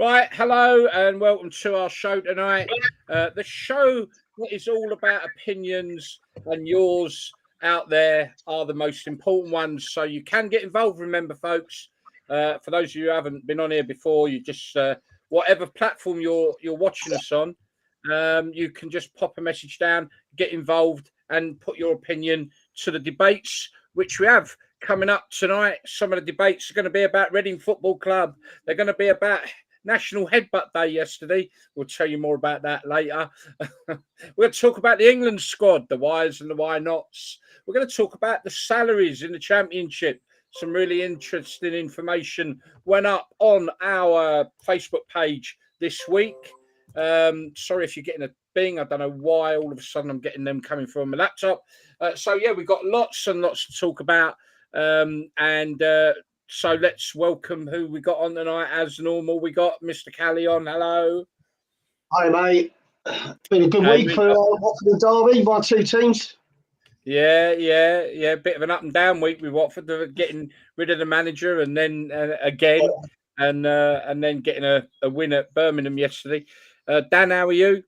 Right, hello and welcome to our show tonight. The show is all about opinions, and yours out there are the most important ones. So you can get involved. Remember, folks, for those of you who haven't been on here before, you just whatever platform you're watching us on, you can just pop a message down, get involved, and put your opinion to the debates which we have coming up tonight. Some of the debates are going to be about Reading Football Club. They're going to be about National Headbutt Day yesterday. We'll tell you more about that later. We're going to talk about the England squad, the whys and the why nots. We're going to talk about the salaries in the Championship. Some really interesting information went up on our Facebook page this week. Sorry if you're getting a bing. I don't know why all of a sudden I'm getting them coming from my laptop. So, yeah, we've got lots and lots to talk about. So let's welcome who we got on tonight. As normal, we got Mr. Callie on. Hello. Hi, mate. It's been a good week for Watford and Derby, my two teams. Yeah. Bit of an up and down week with Watford. They're getting rid of the manager and then again, and then getting a win at Birmingham yesterday. Dan, how are you?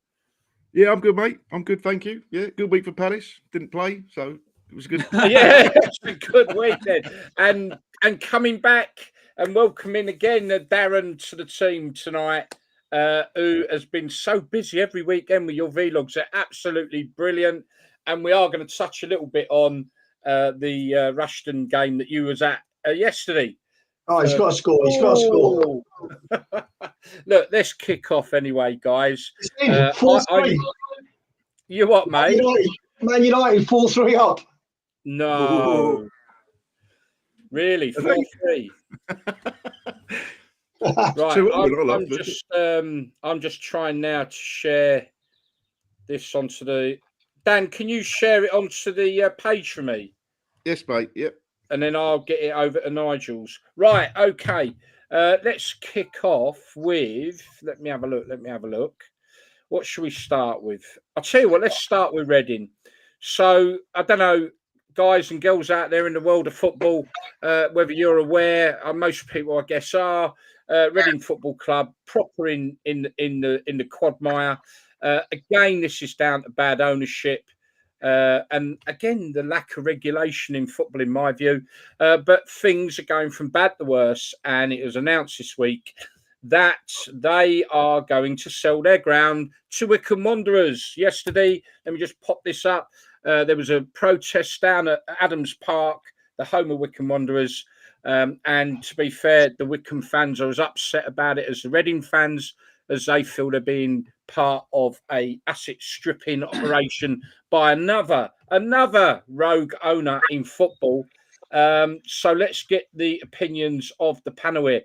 Yeah, I'm good, mate. I'm good, thank you. Yeah, good week for Palace. Didn't play, so it was good. Yeah, it's a good week then. And coming back and welcoming again Darren to the team tonight, who has been so busy every weekend with your vlogs. They're absolutely brilliant. And we are going to touch a little bit on the Rushden game that you was at yesterday. Oh, he's got to score. He's got to score. Look, let's kick off anyway, guys. 4-3. You what, mate? Man United 4-3 up. No. Ooh. Really? 4-3? Right. I'm just trying now to share this onto the... Dan, can you share it onto the page for me? Yes, mate. Yep. And then I'll get it over to Nigel's. Right. Okay. Let's kick off with... Let me have a look. What should we start with? I'll tell you what, let's start with Reading. So, I don't know, guys and girls out there in the world of football, whether you're aware, most people, I guess, are, Reading Football Club, proper in the quagmire. Again, this is down to bad ownership. And again, the lack of regulation in football, in my view. But things are going from bad to worse. And it was announced this week that they are going to sell their ground to Wycombe Wanderers. Yesterday, let me just pop this up. There was a protest down at Adams Park, the home of Wycombe Wanderers. And to be fair, the Wycombe fans are as upset about it as the Reading fans, as they feel they're being part of a asset stripping operation by another rogue owner in football. So let's get the opinions of the panel here.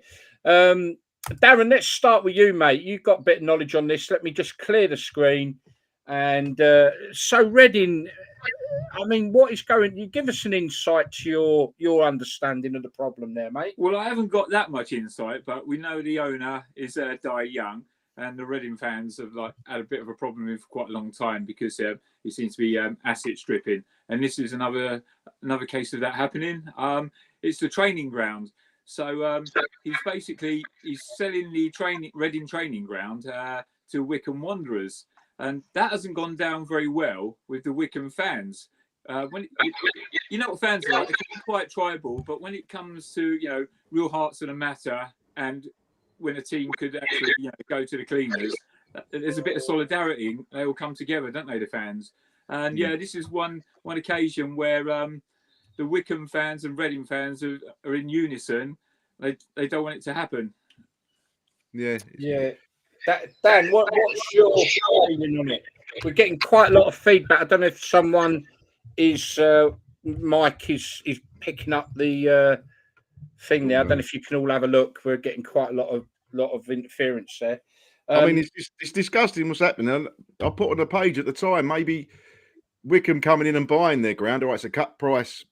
Darren, let's start with you, mate. You've got a bit of knowledge on this. Let me just clear the screen. And so Reading, I mean, what is going... You give us an insight to your understanding of the problem there, mate. Well, I haven't got that much insight, but we know the owner is Di Young, and the Reading fans have had a bit of a problem with for quite a long time because he seems to be asset stripping, and this is another case of that happening. It's the training ground. So he's selling the Reading training ground to Wycombe Wanderers, and that hasn't gone down very well with the Wycombe fans. You know what fans are like? They can be quite tribal, but when it comes to real hearts of the matter, and when a team could actually go to the cleaners, there's a bit of solidarity. They all come together, don't they, the fans? And this is one occasion where the Wycombe fans and Reading fans are in unison. They don't want it to happen. Yeah. Dan, what's your opinion on it? We're getting quite a lot of feedback. I don't know if someone Mike is picking up the thing there. I don't know if you can all have a look. We're getting quite a lot of interference there. I mean, it's disgusting what's happening. I put on the page at the time, maybe Wycombe coming in and buying their ground. All right, it's a cut price,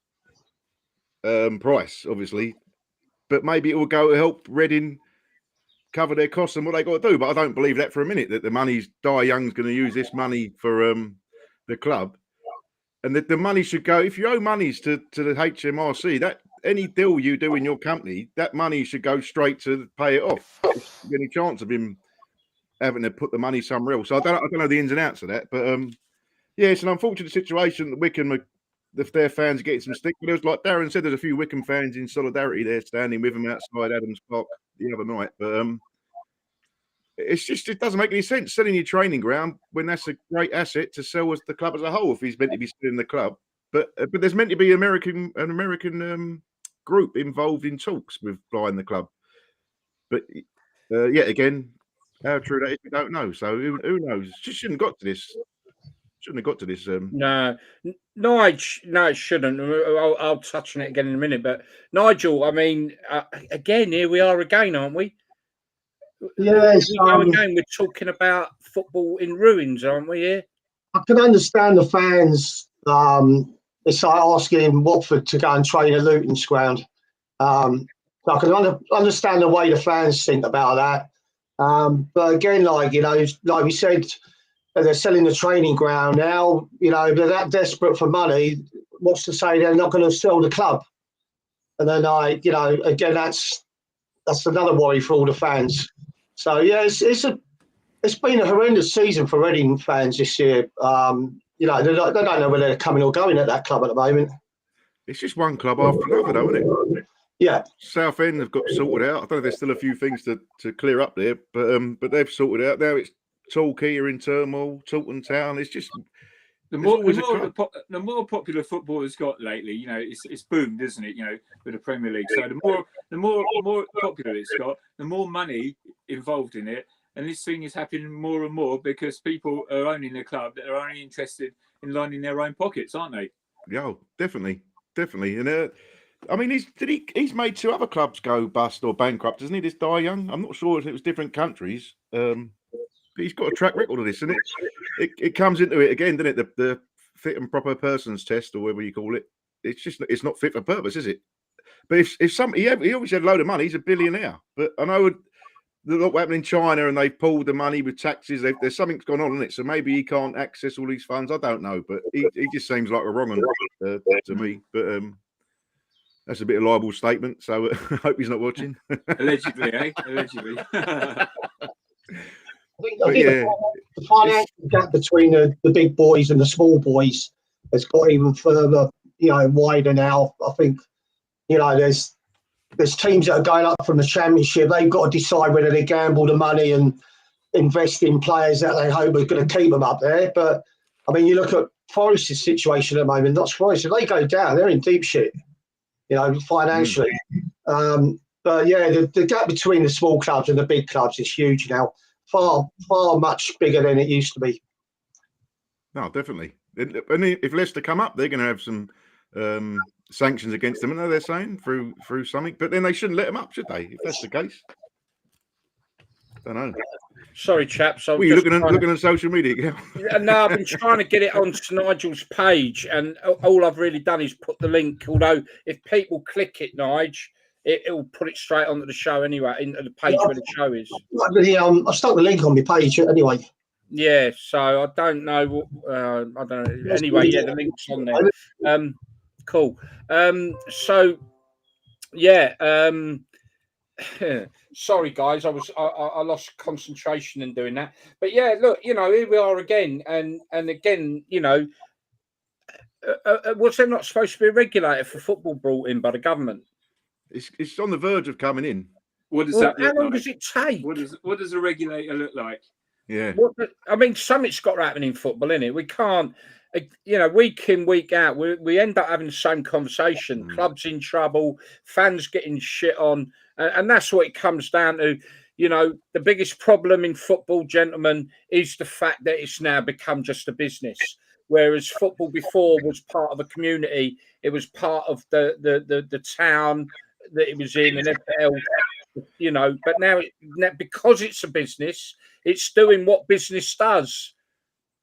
obviously, but maybe it will go to help Reading cover their costs and what they got to do. But I don't believe that for a minute, that the money's Di Young's going to use this money for the club, and that the money should go. If you owe monies to the HMRC, that any deal you do in your company, that money should go straight to pay it off. Any chance of him having to put the money somewhere else? So I don't know the ins and outs of that, but yeah, it's an unfortunate situation that Wickham, if their fans are getting some stick. But there's, like Darren said, there's a few Wickham fans in solidarity there, standing with him outside Adams Park the other night. But it doesn't make any sense selling your training ground when that's a great asset to sell as the club as a whole. If he's meant to be selling the club, but there's meant to be an American group involved in talks with buying the club. But yet again, how true that is, we don't know. So who knows? Just shouldn't have got to this. Shouldn't have got to this. No, it shouldn't. I'll touch on it again in a minute. But Nigel, I mean, again, here we are again, aren't we? Yes. Again, we're talking about football in ruins, aren't we? Here. I can understand the fans. It's like asking Watford to go and train at Luton's ground. I can understand the way the fans think about that. But again, like we said, they're selling the training ground now. They're that desperate for money. What's to say they're not going to sell the club? And then again, that's another worry for all the fans. So yeah, it's been a horrendous season for Reading fans this year. They don't know whether they're coming or going at that club at the moment. It's just one club after another, though, isn't it? Yeah. Southend have got sorted out. I don't know if there's still a few things to clear up there, but they've sorted out. Now it's Torquay are in turmoil, Taunton Town. It's just the more popular football has got lately, it's boomed, isn't it? With the Premier League. So the more popular it's got, the more money involved in it. And this thing is happening more and more because people are owning the club that are only interested in lining their own pockets, aren't they? Yeah, definitely. And I mean, he's made 2 other clubs go bust or bankrupt, hasn't he? This Dai Young. I'm not sure if it was different countries. But he's got a track record of this, and it comes into it again, doesn't it? The fit and proper persons test, or whatever you call it. It's not fit for purpose, is it? But he always had a load of money. He's a billionaire. But I know look what happened in China, and they pulled the money with taxes. There's something's gone on in it, so maybe he can't access all these funds. I don't know, but he just seems like a wrong one to me. But that's a bit of a liable statement. So I hope he's not watching. Allegedly, eh? Allegedly. I think the financial gap between the big boys and the small boys has got even further, wider now. I think, there's teams that are going up from the Championship. They've got to decide whether they gamble the money and invest in players that they hope are going to keep them up there. But, I mean, you look at Forest's situation at the moment, not Forest. If they go down, they're in deep shit, financially. But, yeah, the gap between the small clubs and the big clubs is huge now. Far much bigger than it used to be. No, definitely. And if Leicester come up, they're going to have some sanctions against them, they're saying through something. But then they shouldn't let them up, should they? If that's the case, don't know. Sorry, chaps. Were you looking on social media? No, I've been trying to get it onto Nigel's page, and all I've really done is put the link. Although if people click it, Nigel, it'll put it straight onto the show anyway, into the page where the show is. I stuck the link on my page anyway. Yeah, so I don't know. I don't know. Anyway, yeah, the link's on there. Cool. So, yeah. Sorry, guys. I lost concentration in doing that. But yeah, look, here we are again, and again, was there not supposed to be a regulator for football brought in by the government? It's on the verge of coming in. What does that look like? How long does it take? What does a regulator look like? Yeah. I mean, something's got to happen in football, innit? We can't, week in, week out, we end up having the same conversation. Clubs in trouble, fans getting shit on. And that's what it comes down to. The biggest problem in football, gentlemen, is the fact that it's now become just a business. Whereas football before was part of a community, it was part of the town that it was in and everything else, but now because it's a business, it's doing what business does.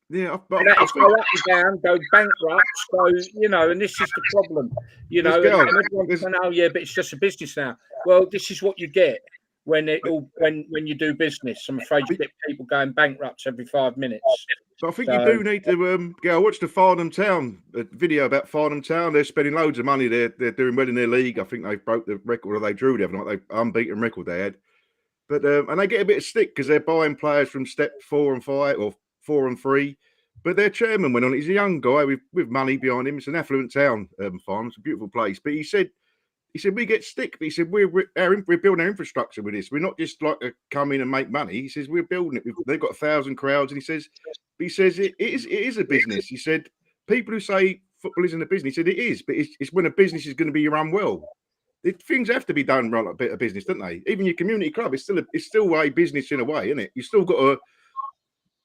Yeah, that is go up and down, go bankrupt, and this is the problem, and everyone's saying, oh yeah, but it's just a business now. Well, this is what you get when you do business. I'm afraid you get people going bankrupt every 5 minutes. But I think you So- do need to I watched the Farnham Town video about Farnham Town. They're spending loads of money. They're doing well in their league. I think they broke the record, or they drew the other night. They unbeaten record they had. But and they get a bit of stick because they're buying players from step 4 and 5 or 4 and 3. But their chairman went on. He's a young guy with money behind him. It's an affluent town, Farnham. It's a beautiful place. But he said we get stick. But he said we're building our infrastructure with this. We're not just like to come in and make money. He says we're building it. They've got 1,000 crowds, and he says it is a business. He said people who say football isn't a business, he said it is, but it's when a business is going to be run well. Things have to be done right, like a bit of business, don't they? Even your community club, it's still a business in a way, isn't it? You still got to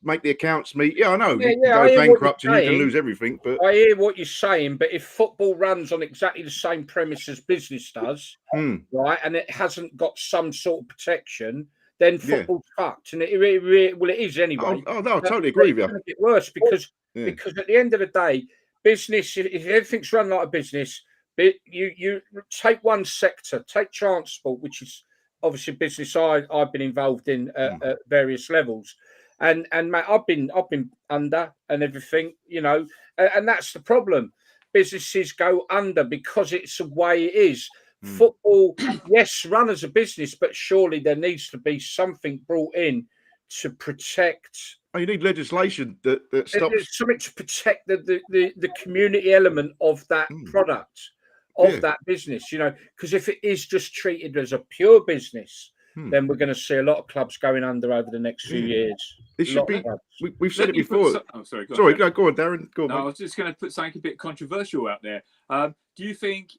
make the accounts meet. Yeah, I know. You go bankrupt and you can lose everything. But I hear what you're saying. But if football runs on exactly the same premise as business does, right, and it hasn't got some sort of protection, then football's fucked. And it is anyway. Oh no, I totally agree with you. It's going to get worse because at the end of the day, business, if everything's run like a business, you take one sector, take transport, which is obviously business I've been involved in at various levels. And mate, I've been under and everything, and that's the problem. Businesses go under because it's the way it is. Football, yes, run as a business, but surely there needs to be something brought in to protect. Oh, you need legislation that stops. There's something to protect the community element of that product, of that business, because if it is just treated as a pure business, then we're going to see a lot of clubs going under over the next few years. It should be. We've said it before. Sorry, go on, Darren. Go on. No, I was just going to put something a bit controversial out there. Do you think,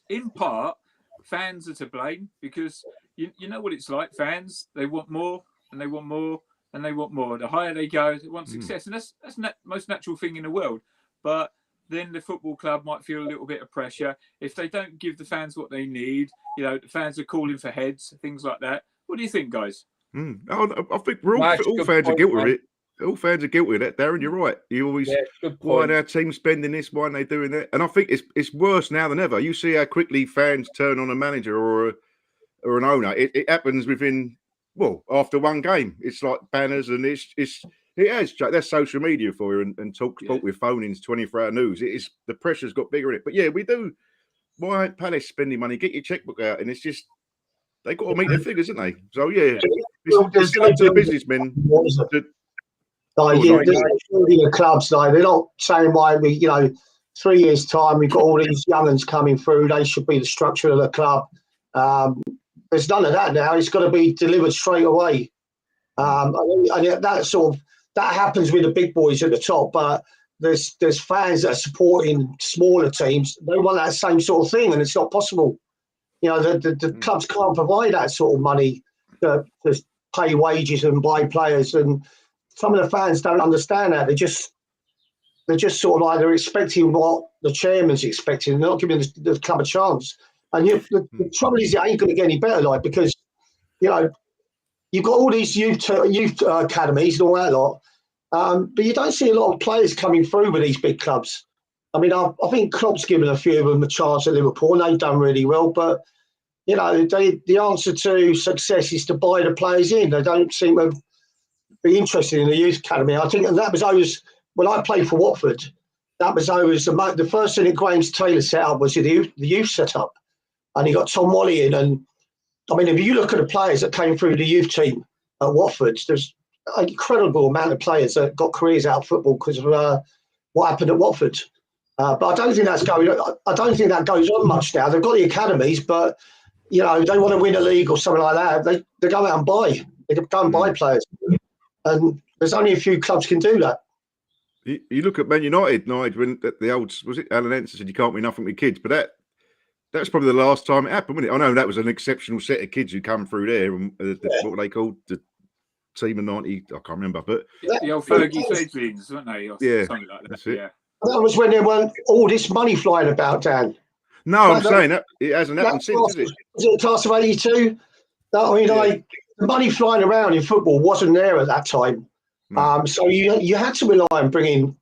in part, fans are to blame? Because you know what it's like. Fans, they want more and they want more and they want more. The higher they go, they want success, and that's the most natural thing in the world. But then the football club might feel a little bit of pressure if they don't give the fans what they need. The fans are calling for heads, things like that. What do you think, guys? I think all fans are guilty of it. All fans are guilty of that, Darren. You're right. You always why are our team spending this? Why are they doing that? And I think it's worse now than ever. You see how quickly fans turn on a manager or an owner. It happens within after one game. It's like banners and it has, Jack. That's social media for you and talk sport with phone-ins, 24-hour news. The pressure's got bigger in it. But yeah, we do. Why aren't Palace spending money? Get your checkbook out, and it's just they got to meet their figures, haven't they? So yeah, it's still up to the businessmen. The clubs, they're not saying why 3 years time we've got all these young uns coming through. They should be the structure of the club. There's none of that now. It's got to be delivered straight away. And that happens with the big boys at the top, but there's fans that are supporting smaller teams. They want that same sort of thing, and it's not possible. The clubs can't provide that sort of money to pay wages and buy players, and some of the fans don't understand that. They're just sort of either expecting what the chairman's expecting, they're not giving the club a chance. And the trouble is, it ain't going to get any better, because you've got all these youth academies and all that lot, but you don't see a lot of players coming through with these big clubs. I mean, I think Klopp's given a few of them a chance at Liverpool, and they've done really well. But the answer to success is to buy the players in. They don't seem to be interested in the youth academy. I think that was always when I played for Watford. That was always the first thing that Graham Taylor set up was the youth setup, and he got Tom Wally in. And I mean, if you look at the players that came through the youth team at Watford, there's an incredible amount of players that got careers out of football because of what happened at Watford. But I don't think I don't think that goes on much now. They've got the academies, but they want to win a league or something like that. They go out and buy. They go and buy players, and there's only a few clubs can do that. You look at Man United, when the old was it Alan Enson said you can't win nothing with kids, but that's probably the last time it happened, wasn't it? I know that was an exceptional set of kids who come through there, and what were they called? The team of 90, I can't remember, but the old Fergie fledglings, weren't they? Or something like that. That's it. Yeah. That was when there weren't all this money flying about, Dan. No, I'm saying that it hasn't happened since, is it? Was it a class of 82? The money flying around in football wasn't there at that time. So you had to rely on bringing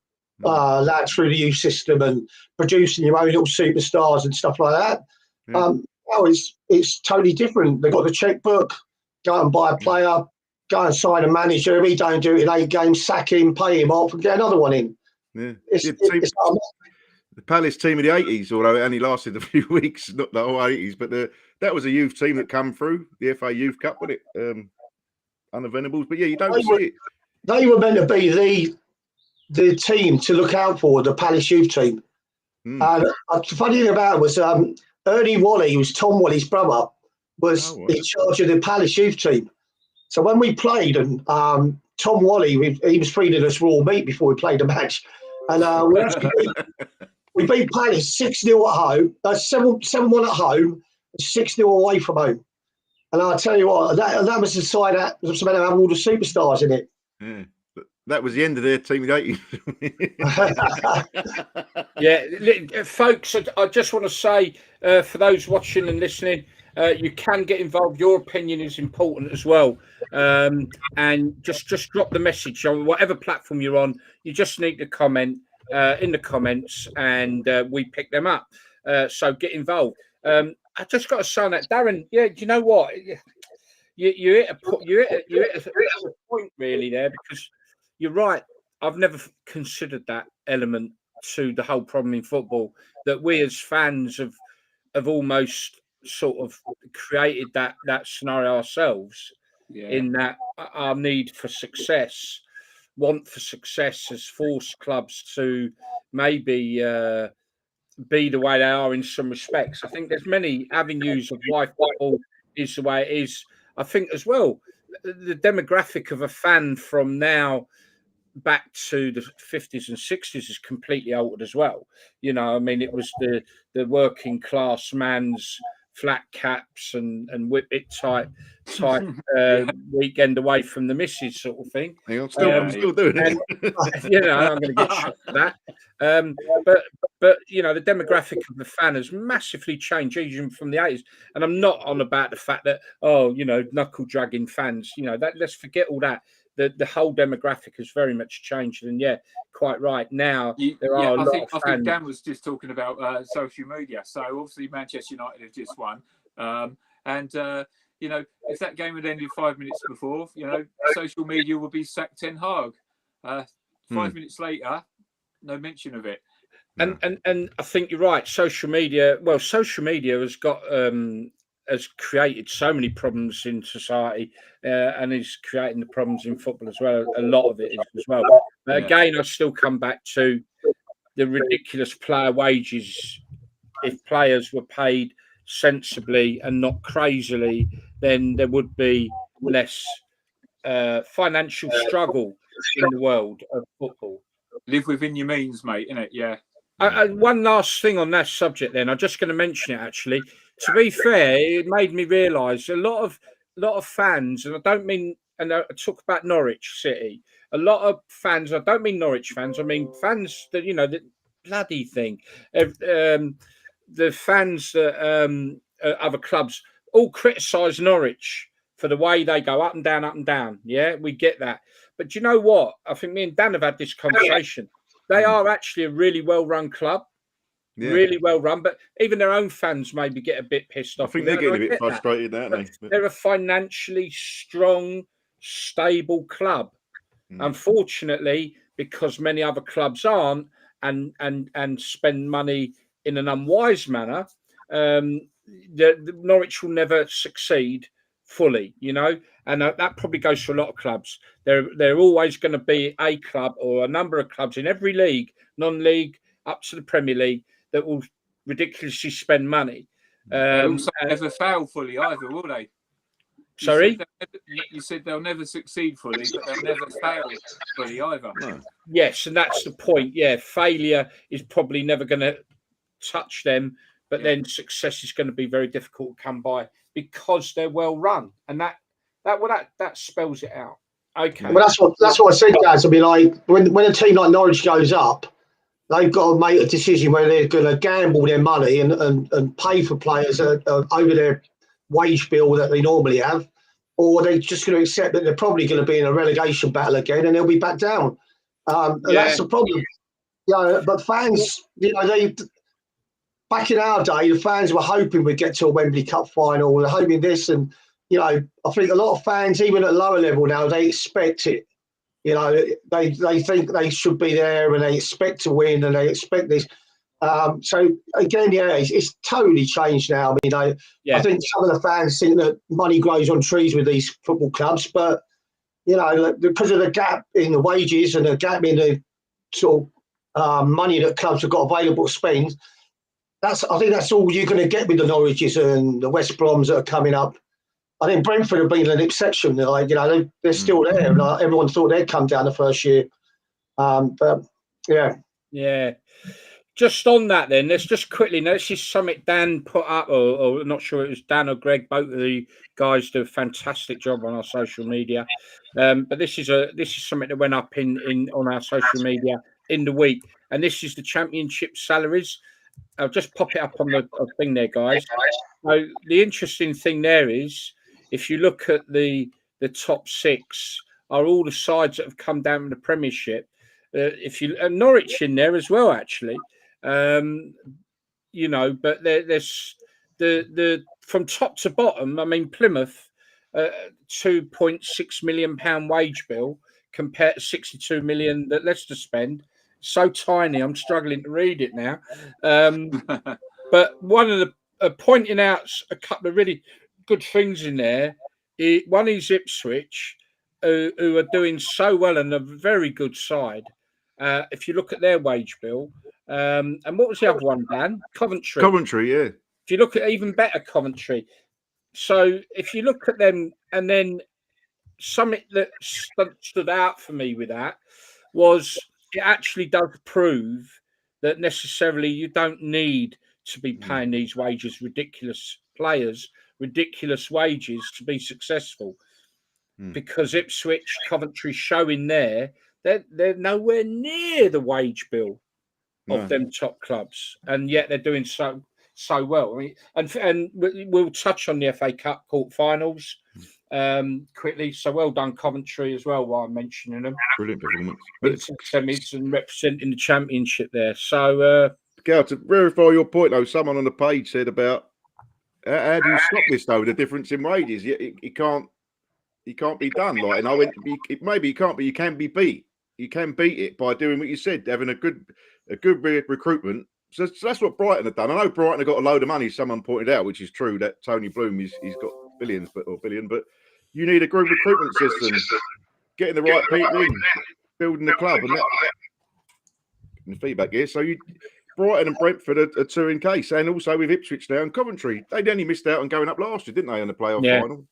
lads through the youth system and producing your own little superstars and stuff like that. Now it's totally different. They've got the checkbook, go and buy a player, go and sign a manager. If he don't do it in 8 games, sack him, pay him off, and get another one in. Yeah. It's The Palace team of the 80s, although it only lasted a few weeks, not the whole 80s, but that was a youth team that come through the FA Youth Cup, wasn't it? Under Venables. But yeah, you don't see it. They were meant to be the team to look out for, the Palace youth team. And the funny thing about it was Ernie Wally, who was Tom Wally's brother, was in charge of the Palace youth team. So when we played, and Tom Wally, he was feeding us raw meat before we played the match. And we beat Palace 6-0 at home, 7-1 at home, 6-0 away from home. And I'll tell you what, that was the side that was meant to have all the superstars in it. Yeah. That was the end of their team of the 80s. Yeah, folks, I just want to say for those watching and listening, you can get involved. Your opinion is important as well. And just drop the message on whatever platform you're on. You just need to comment in the comments, and we pick them up. So get involved. I just got to say on that, Darren. Yeah, do you know what? You hit a point really there, because you're right. I've never considered that element to the whole problem in football, that we as fans have almost sort of created that scenario ourselves. Yeah. In that our need for success, want for success, has forced clubs to maybe be the way they are in some respects. I think there's many avenues of why football is the way it is. I think as well, the demographic of a fan from now back to the 50s and 60s is completely altered as well. You know, I mean, it was the working class man's flat caps and whippet type weekend away from the missus sort of thing. I'm still doing it. You know, I'm going to get shot for that. But you know, the demographic of the fan has massively changed even from the 80s. And I'm not on about the fact that, you know, knuckle dragging fans, you know, that let's forget all that. The whole demographic has very much changed, and yeah, quite right. Now there are a lot of fans. I think Dan was just talking about social media. So obviously Manchester United have just won, and you know, if that game had ended 5 minutes before, you know, social media would be sacked Ten Hag. 5 minutes later, no mention of it. And I think you're right. Social media has got has created so many problems in society, and is creating the problems in football as well. A lot of it is as well. But again, I still come back to the ridiculous player wages. If players were paid sensibly and not crazily, then there would be less financial struggle in the world of football. Live within your means, mate, innit? Yeah. One last thing on that subject then. I'm just going to mention it, actually. To be fair, it made me realise a lot of fans, and I don't mean, and I talk about Norwich City, a lot of fans, I don't mean Norwich fans, I mean fans that, you know, the bloody thing. The fans that other clubs all criticise Norwich for the way they go up and down. Yeah, we get that. But do you know what? I think me and Dan have had this conversation. They are actually a really well-run club. Yeah. Really well run, but even their own fans maybe get a bit pissed off. I think they're getting a bit frustrated, aren't they? They're a financially strong, stable club. Unfortunately, because many other clubs aren't, and spend money in an unwise manner, the Norwich will never succeed fully, you know, and that probably goes for a lot of clubs. They're always going to be a club or a number of clubs in every league, non-league up to the Premier League, that will ridiculously spend money. Also never fail fully either, will they? Sorry? You said they'll never succeed fully, but they'll never fail fully either. No. Yes, and that's the point. Yeah, failure is probably never going to touch them, but then success is going to be very difficult to come by because they're well run, and that spells it out. Okay. Well, that's what I said, guys. I mean, like when a team like Norwich goes up, they've got to make a decision whether they're going to gamble their money and pay for players over their wage bill that they normally have, or they're just going to accept that they're probably going to be in a relegation battle again and they'll be back down. And that's the problem. You know, but fans, you know, back in our day, the fans were hoping we'd get to a Wembley Cup final. They're hoping this, and you know, I think a lot of fans, even at lower level now, they expect it. You know, they think they should be there and they expect to win and they expect this. So again, yeah, it's totally changed now. I mean, I think some of the fans think that money grows on trees with these football clubs, but you know, because of the gap in the wages and the gap in the sort of money that clubs have got available to spend, I think that's all you're going to get with the Norwiches and the West Broms that are coming up. I think Brentford have been an exception. Like, you know, they're still there. Like, everyone thought they'd come down the first year, but yeah. Yeah. Just on that, then, let's just quickly. This is something Dan put up, or not sure it was Dan or Greg. Both of the guys do a fantastic job on our social media. But this is something that went up on our social media in the week, and this is the Championship salaries. I'll just pop it up on the thing there, guys. So the interesting thing there is, if you look at the top six, are all the sides that have come down from the Premiership. If you Norwich in there as well, actually. You know, but there's the from top to bottom. I mean, Plymouth, £2.6 million wage bill compared to 62 million that Leicester spend. So tiny, I'm struggling to read it now. But one of the pointing out a couple of really good things in there. One is Ipswich, who are doing so well and a very good side. If you look at their wage bill. And what was the other one, Dan? Coventry. Coventry, yeah. If you look at even better Coventry. So if you look at them, and then something that stood out for me with that was it actually does prove that necessarily you don't need to be paying these wages, ridiculous players, ridiculous wages to be successful. Because Ipswich, Coventry showing there, they're nowhere near the wage bill of them top clubs, and yet they're doing so well. I mean, and we'll touch on the FA Cup quarterfinals quickly. So well done, Coventry, as well, while I'm mentioning them. Brilliant performance. Semis and representing the Championship there. So, Gail, to verify your point, though, someone on the page said about how do you stop this, though? The difference in wages, it can't be done. Like, and I went, maybe you can't, but you can be beat. You can beat it by doing what you said, having a good recruitment. So that's what Brighton have done. I know Brighton have got a load of money. Someone pointed out, which is true, that Tony Bloom he's got billions, but you need a good recruitment system, getting the right people in, building the club, and that. And the feedback here. So Brighton and Brentford are two in case, and also with Ipswich now and Coventry, they only missed out on going up last year, didn't they, in the playoff final?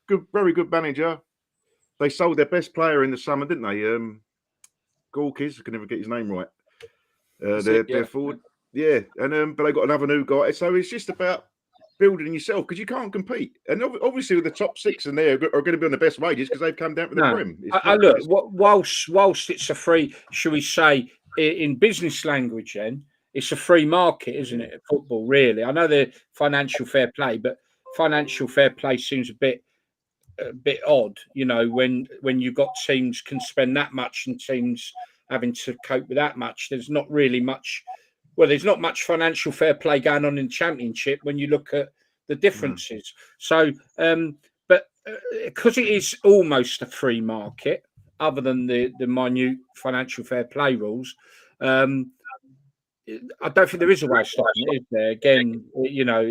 Good, very good manager. They sold their best player in the summer, didn't they? Gorkis, I can never get his name right. They're forward, and but they got another new guy. So it's just about building yourself, because you can't compete. And obviously, with the top six in there are going to be on the best wages because they've come down to the Prem. Look, whilst it's a free, shall we say, in business language, then it's a free market, isn't it? Football, really. I know the financial fair play, but financial fair play seems a bit odd, you know, when you've got teams can spend that much and teams having to cope with that much. There's not really much. Well, there's not much financial fair play going on in the Championship when you look at the differences. So, but because it is almost a free market, other than the minute financial fair play rules, I don't think there is a way of stopping it, is there? Again, you know,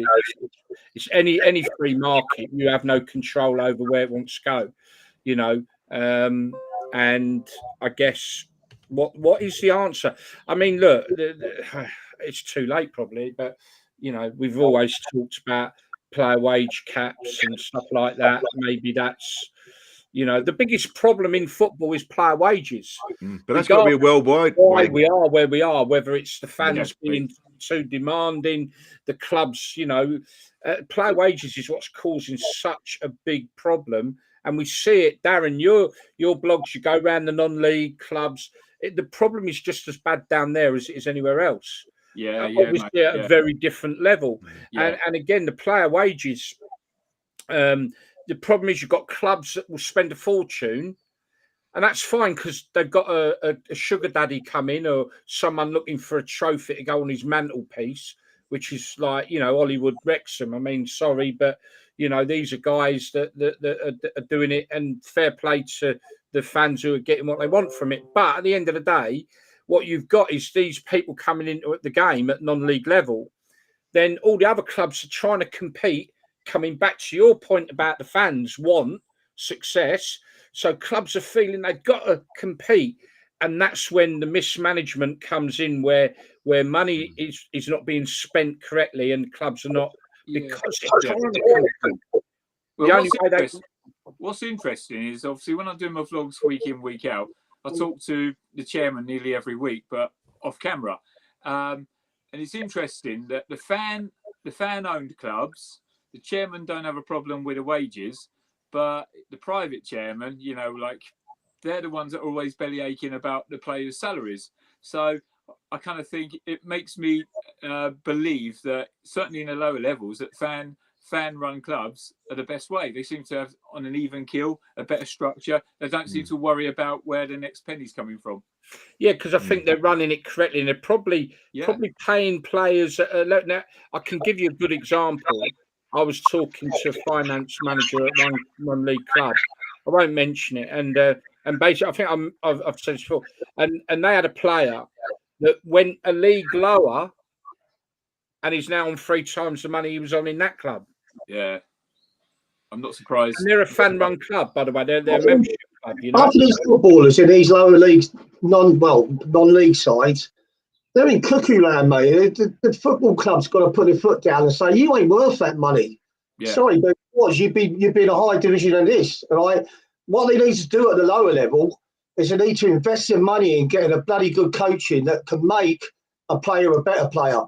it's any free market. You have no control over where it wants to go, you know. And I guess what is the answer? I mean, look, it's too late probably, but you know, we've always talked about player wage caps and stuff like that. Maybe that's, you know, the biggest problem in football is player wages. But that's got to be worldwide. Why we are where we are, whether it's the fans being too demanding, the clubs, you know, player wages is what's causing such a big problem. And we see it, Darren, your blogs, you go around the non-league clubs. The problem is just as bad down there as it is anywhere else. Obviously at a very different level. And again, the player wages, the problem is you've got clubs that will spend a fortune, and that's fine because they've got a sugar daddy come in or someone looking for a trophy to go on his mantelpiece, which is like, you know, Hollywood Wrexham. I mean, sorry, but, You know, these are guys that are doing it, and fair play to the fans who are getting what they want from it. But at the end of the day, what you've got is these people coming into the game at non-league level. Then all the other clubs are trying to compete. Coming back to your point about the fans want success, so clubs are feeling they've got to compete, and that's when the mismanagement comes in, where money is not being spent correctly, and clubs are not because they're trying to compete. Well, what's interesting is obviously when I'm doing my vlogs week in, week out, I talk to the chairman nearly every week, but off camera. And it's interesting that the fan-owned clubs, the chairman don't have a problem with the wages, but the private chairman, you know, like they're the ones that are always belly aching about the players' salaries. So I kind of think it makes me believe that certainly in the lower levels that fan-run clubs are the best way. They seem to have on an even keel, a better structure. They don't seem to worry about where the next penny's coming from. Yeah, because I think they're running it correctly, and they're probably paying players. Now, I can give you a good example. I was talking to a finance manager at one league club. I won't mention it, and basically, I think I've said this before, and they had a player that went a league lower, and he's now on 3 times the money he was on in that club. Yeah, I'm not surprised. And they're a fan-run club, by the way. They're a membership club. You know, after these footballers in these lower leagues, non-league sides, they're in cuckoo land, mate. The football club's got to put their foot down and say, "You ain't worth that money." Yeah. Sorry, but you've been a high division than this. Right? What they need to do at the lower level is they need to invest their money in getting a bloody good coaching that can make a player a better player.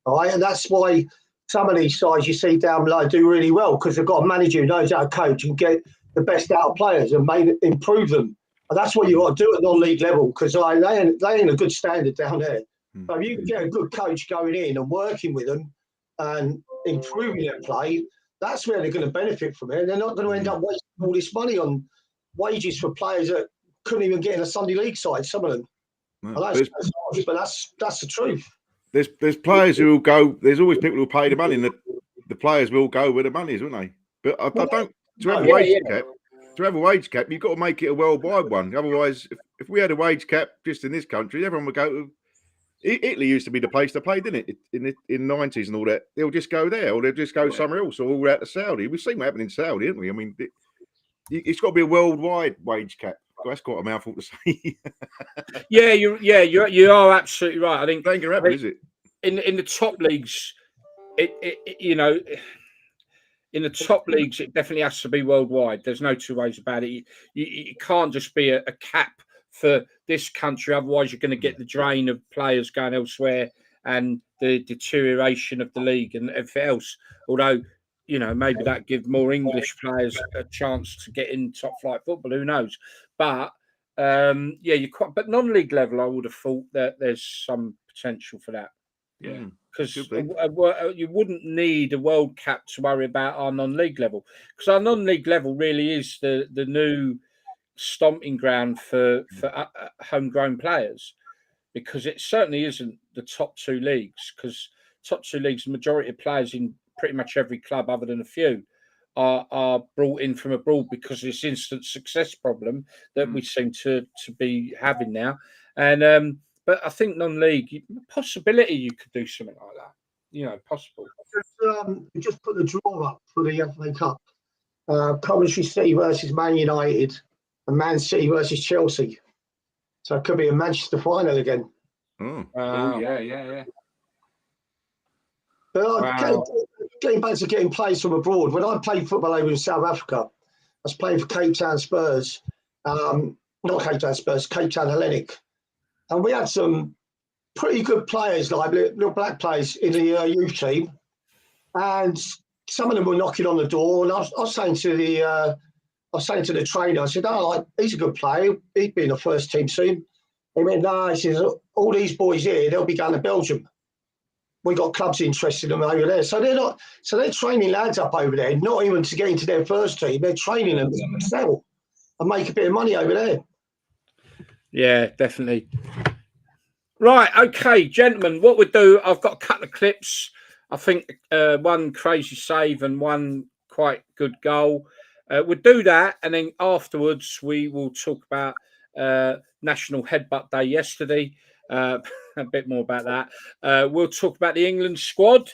All right, and that's why some of these sides you see down below do really well, because they've got a manager who knows how to coach and get the best out of players and improve them. And that's what you got to do at non-league level, because they ain't a good standard down there. So if you can get a good coach going in and working with them and improving their play, that's where they're going to benefit from it. And they're not going to end up wasting all this money on wages for players that couldn't even get in a Sunday league side, some of them. No, Well, that's the truth. There's players who will go. There's always people who pay the money, and the players will go where the money is, won't they? But I don't. To have a wage cap, you've got to make it a worldwide one. Otherwise, if we had a wage cap just in this country, everyone would go to. Italy used to be the place to play, didn't it? In the 90s and all that. They'll just go there, or they'll just go somewhere else, or all out to Saudi. We've seen what happened in Saudi, haven't we? I mean, it's got to be a worldwide wage cap. That's quite a mouthful to say. You are absolutely right. I think that ain't gonna happen, is it? In the top leagues, you know, in the top leagues, it definitely has to be worldwide. There's no two ways about it. You can't just be a cap for this country. Otherwise, you're going to get the drain of players going elsewhere and the deterioration of the league and everything else. Although, you know, maybe that give more English players a chance to get in top flight football. Who knows? But you're quite. But non-league level, I would have thought that there's some potential for that. Yeah, because you wouldn't need a World Cup to worry about our non-league level, because our non-league level really is the new stomping ground for homegrown players, because it certainly isn't the top 2 leagues, because top 2 leagues, the majority of players in pretty much every club other than a few are brought in from abroad because of this instant success problem that we seem to be having now. And but I think non-league, possibility you could do something like that, you know, possible. Just put the draw up for the FA Cup. Coventry City versus Man United and Man City versus Chelsea. So it could be a Manchester final again. Yeah. But getting back to getting players from abroad, when I played football over in South Africa, I was playing for Cape Town Spurs, not Cape Town Spurs, Cape Town Hellenic. And we had some pretty good players, like little black players in the youth team. And some of them were knocking on the door. And I was saying to the trainer, I said, he's a good player. He'd be in the first team soon. He went, no, he says, all these boys here, they'll be going to Belgium. We got clubs interested in them over there. So they're training lads up over there, not even to get into their first team. They're training them to sell and make a bit of money over there. Yeah, definitely. Right, okay, gentlemen, what we do, I've got a couple of clips. I think one crazy save and one quite good goal. We'll do that, and then afterwards we will talk about National Headbutt Day yesterday. A bit more about that. We'll talk about the England squad.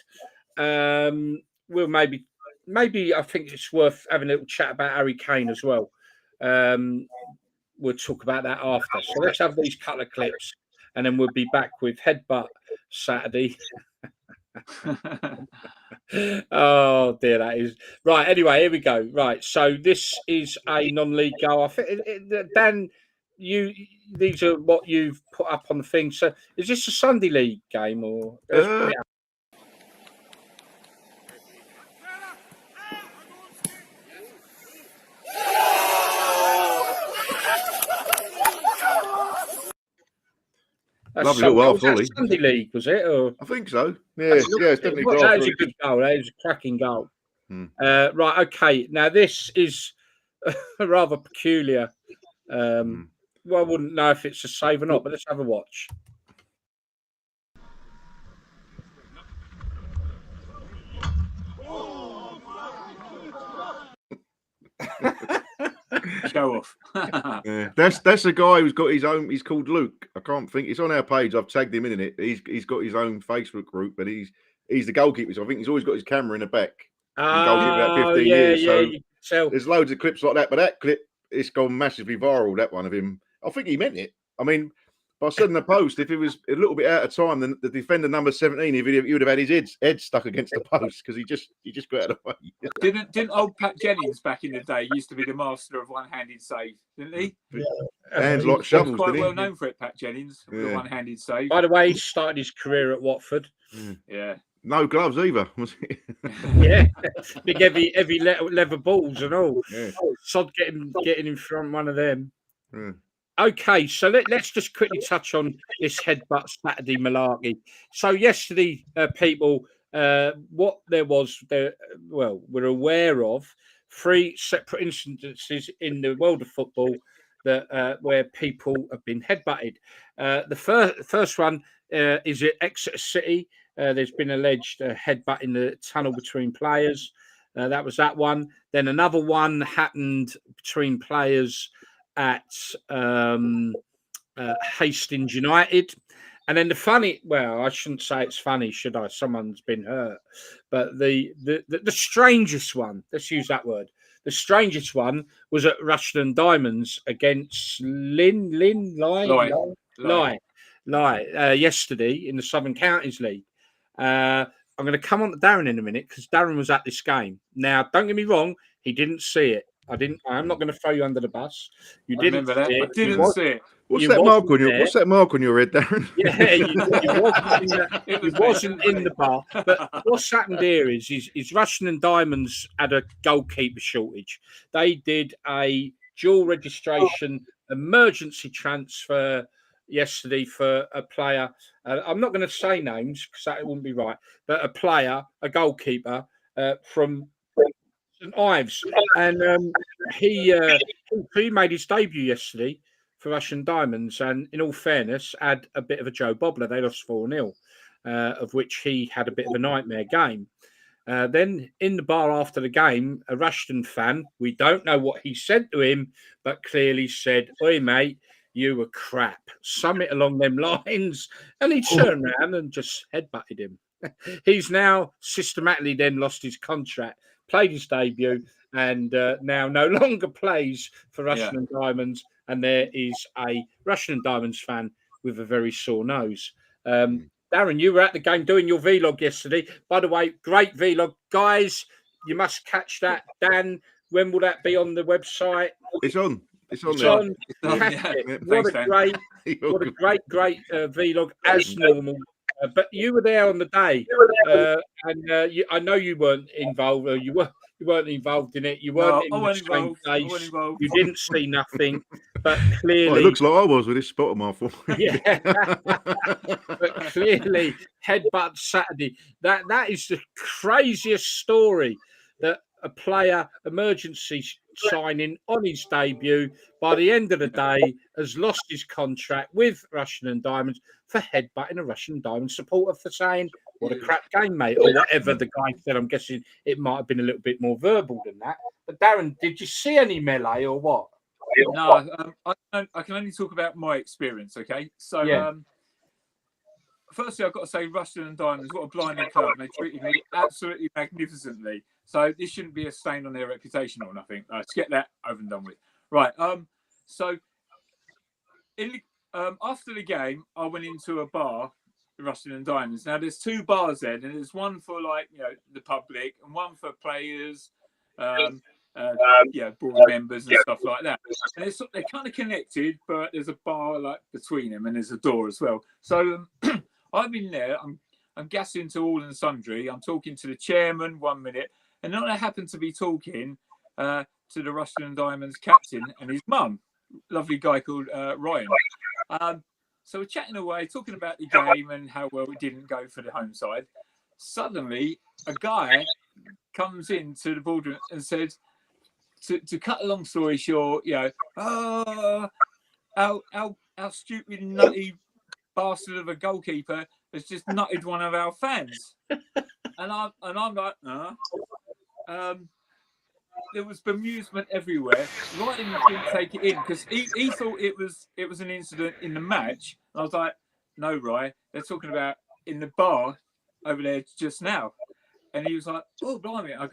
We'll maybe I think it's worth having a little chat about Harry Kane as well. We'll talk about that after. So let's have these couple of clips, and then we'll be back with Headbutt Saturday. Oh dear, that is right. Anyway, here we go. Right, so this is a non-league goal. I think Dan, these are what you've put up on the thing. So is this a Sunday league game or? Lovely little half volley. Sunday league, was it? Or? I think so. Yeah, it's definitely. That was a good goal. That was a cracking goal. Right, okay. Now this is rather peculiar. Well, I wouldn't know if it's a save or not, but let's have a watch. Show off. Yeah, that's a guy who's got his own. He's called Luke. I can't think. It's on our page. I've tagged him in it. He's got his own Facebook group, but he's the goalkeeper. So I think he's always got his camera in the back. Goalkeeper about 15 years. So there's loads of clips like that. But that clip, it's gone massively viral. That one of him. I think he meant it. I mean, I said in the post, if it was a little bit out of time, then the defender number 17, he would have had his head stuck against the post because he just got out of the way. Didn't old Pat Jennings back in the day used to be the master of one-handed save, didn't he? Yeah. Hands like shovels. Quite well known for it, Pat Jennings, the one-handed save. By the way, he started his career at Watford. Yeah. No gloves either, was it? Yeah, big heavy leather balls and all. Yeah. Sod getting in front of one of them. Yeah. Okay, so let's just quickly touch on this Headbutt Saturday malarkey. So yesterday, people, what there was, we're aware of 3 separate instances in the world of football that where people have been headbutted. The first one is at Exeter City. There's been alleged headbutt in the tunnel between players. That was that one. Then another one happened between players at Hastings United. And then I shouldn't say it's funny, should I? Someone's been hurt. But the strangest one, let's use that word. The strangest one was at Rushden and Diamonds against Lye yesterday in the Southern Counties League. I'm going to come on to Darren in a minute because Darren was at this game. Now, don't get me wrong, he didn't see it. I'm not going to throw you under the bus. You didn't see it. I didn't see it. What's that mark on your head, Darren? Yeah, you wasn't in the bar. But what's happened here is Rushden and Diamonds had a goalkeeper shortage. They did a dual registration emergency transfer yesterday for a player. I'm not going to say names because that wouldn't be right. But a goalkeeper from St Ives, and he made his debut yesterday for Rushden Diamonds, and in all fairness, had a bit of a Joe Bobbler. They lost 4-0, of which he had a bit of a nightmare game. Then in the bar after the game, a Rushden fan, we don't know what he said to him, but clearly said, "Oi, mate, you were crap." Something along them lines, and he turned around and just headbutted him. He's now systematically then lost his contract, played his debut, and now no longer plays for Rushden and Diamonds. And there is a Rushden and Diamonds fan with a very sore nose. Darren, you were at the game doing your vlog yesterday. By the way, great vlog. Guys, you must catch that. Dan, when will that be on the website? It's on. What a great vlog, as normal. But you were there on the day, and I know you weren't involved. Or you weren't involved in it. You weren't in the same place. You didn't see nothing. But clearly, it looks like I was with this spot on my forehead. Yeah, but clearly, Headbutt Saturday. That is the craziest story. That a player emergency signing on his debut, by the end of the day, has lost his contract with Rushden and Diamonds for headbutting a Rushden Diamond supporter for saying, what a crap game, mate, or whatever the guy said. I'm guessing it might have been a little bit more verbal than that. But Darren, did you see any melee or what? No, I can only talk about my experience. Okay, so Yeah. Firstly, I've got to say, Rushden and Diamonds, what a blinding club. They treated me absolutely magnificently. So this shouldn't be a stain on their reputation or nothing. Let's get that over and done with. Right. So after the game, I went into a bar, Rushden and Diamonds. Now there's 2 bars there, and there's one for the public and one for players, board members and stuff like that. And they're kind of connected, but there's a bar between them, and there's a door as well. So I'm in there. I'm gassing to all and sundry. I'm talking to the chairman 1 minute, and then I happen to be talking to the Rushden and Diamonds captain and his mum, lovely guy called Ryan. So we're chatting away, talking about the game and how well it didn't go for the home side. Suddenly, a guy comes into the boardroom and says, to cut a long story short, our stupid nutty bastard of a goalkeeper has just nutted one of our fans. And I'm like, there was bemusement everywhere. Ryan didn't take it in because he thought it was an incident in the match. And I was like, no, Ryan, they're talking about in the bar over there just now. And he was like, oh, blimey. I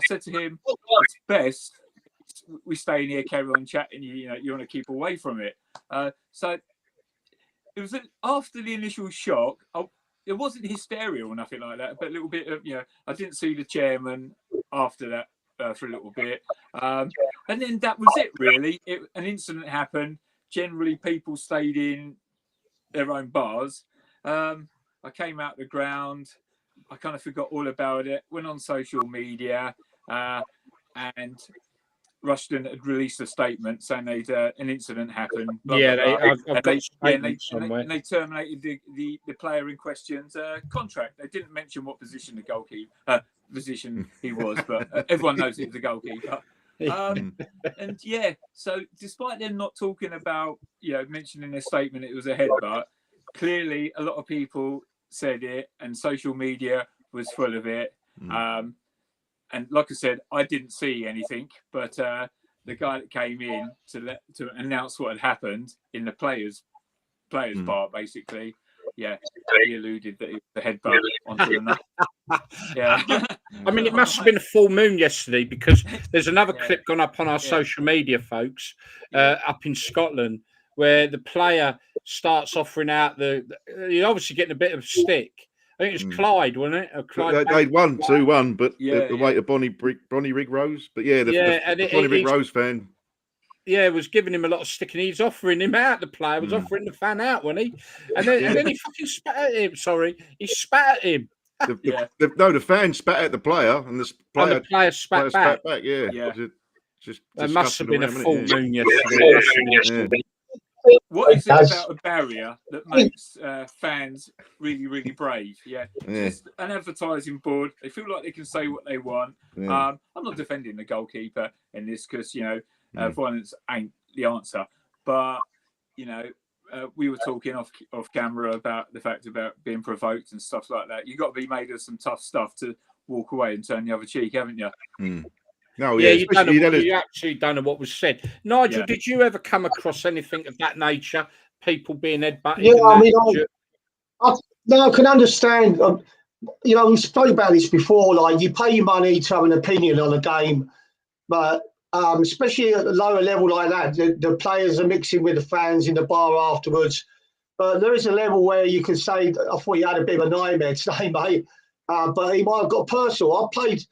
said to him, it's best we stay in here, carry on chatting. You want to keep away from it. So it was after the initial shock. It wasn't hysteria or nothing like that, but a little bit of, I didn't see the chairman after that for a little bit. And then that was it, really. An incident happened. Generally, people stayed in their own bars. I came out the ground. I kind of forgot all about it. Went on social media, and Rushden had released a statement saying an incident happened. Blah, Yeah, blah, blah. I've got statements somewhere. And they terminated the player in question's contract. They didn't mention what position the goalkeeper position he was, but everyone knows he was a goalkeeper. And so despite them not talking about, mentioning their statement, it was a headbutt. Clearly, a lot of people said it, and social media was full of it. And like I said, I didn't see anything, but the guy that came in to announce what had happened in the players bar, basically, he alluded that it was the headbutt onto the nut. Yeah. I mean, it must have been a full moon yesterday because there's another clip gone up on our social media, folks, up in Scotland, where the player starts offering out you're obviously getting a bit of a stick. I think it was Clyde, wasn't it? They won 2-1, but the weight of Bonnie Rig Rose. But the Bonnie Rig Rose fan. Yeah, was giving him a lot of stick, and he's offering him out. The player was offering the fan out, wasn't he? And then he fucking spat at him. Sorry, he spat at him. The fan spat at the player, and the player spat back. Yeah. There must have been a full moon yesterday. What is it about a barrier that makes fans really, really brave? Just an advertising board. They feel like they can say what they want. I'm not defending the goalkeeper in this because, violence ain't the answer. But, we were talking off camera about the fact about being provoked and stuff like that. You've got to be made of some tough stuff to walk away and turn the other cheek, haven't you? No, you actually don't know what was said. Nigel, did you ever come across anything of that nature? People being headbutted? Yeah, I mean, I can understand. We spoke about this before. Like, you pay your money to have an opinion on a game, but especially at a lower level like that, the players are mixing with the fans in the bar afterwards. But there is a level where you can say, I thought you had a bit of a nightmare today, mate. But he might have got personal. I played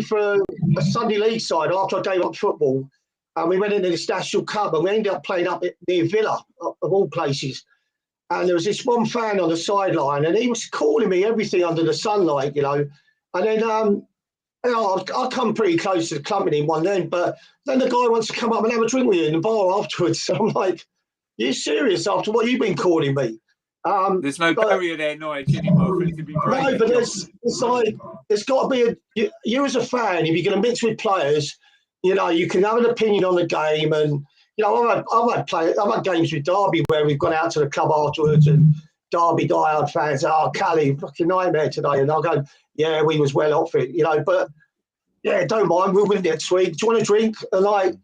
for a Sunday League side after I gave up football. And we went into this National Cup and we ended up playing up near Villa, of all places. And there was this one fan on the sideline and he was calling me everything under the sunlight, And then I come pretty close to the company in one end, but then the guy wants to come up and have a drink with you in the bar afterwards. So I'm like, you serious after what you've been calling me? There's no barrier there, Nigel, anymore for it to be brave. No, but there's got to be you as a fan, if you're going to mix with players, you can have an opinion on the game. And, I've had games with Derby where we've gone out to the club afterwards and Derby diehard fans, oh, Cally, fucking nightmare today. And I'll go, yeah, we was well off it, you know, but yeah, don't mind, we'll win next week. Do you want a drink? And like,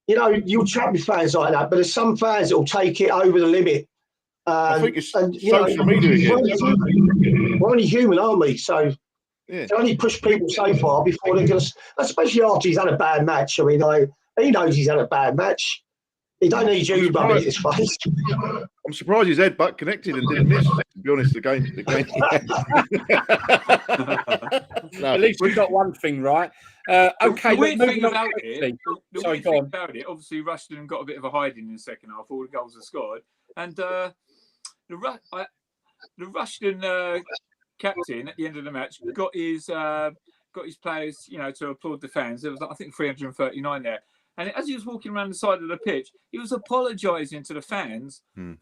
you know, you'll chat with fans like that, but there's some fans that will take it over the limit. I think it's and, social media again. We're only human, aren't we? So Yeah. they only push people so far before they're going to, especially after he's had a bad match. I mean, he knows he's had a bad match. He don't need you rubbing it in his face. I'm surprised his headbutt connected and didn't miss. To be honest, the game. No. At least we got one thing right. Okay, the weird thing about it, obviously Rushden got a bit of a hiding in the second half. All the goals are scored, and the Rushden captain at the end of the match got his players, you know, to applaud the fans. There was, I think, 339 there. And as he was walking around the side of the pitch, he was apologising to the fans, on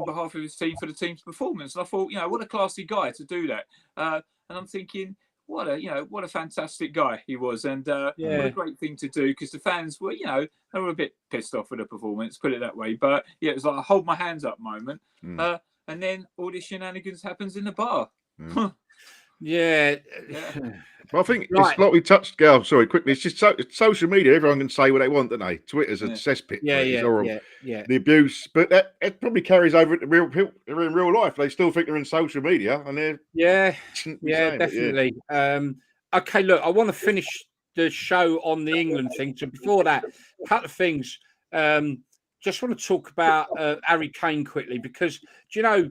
behalf of his team for the team's performance. And I thought, you know, what a classy guy to do that. And I'm thinking, what a fantastic guy he was, and what a great thing to do, because the fans were, you know, they were a bit pissed off with the performance, put it that way. But yeah, it was like a hold my hands up moment. And then all this shenanigans happens in the bar. Yeah. Well, I think it's like we touched, Gal. Sorry, quickly. It's just it's social media. Everyone can say what they want, don't they? Twitter's a cesspit. Yeah. The abuse, but it probably carries over into in real life. They still think they're in social media, and they're definitely. Okay, look, I want to finish the show on the England thing. So before that, a couple of things. Just want to talk about Harry Kane quickly, because do you know,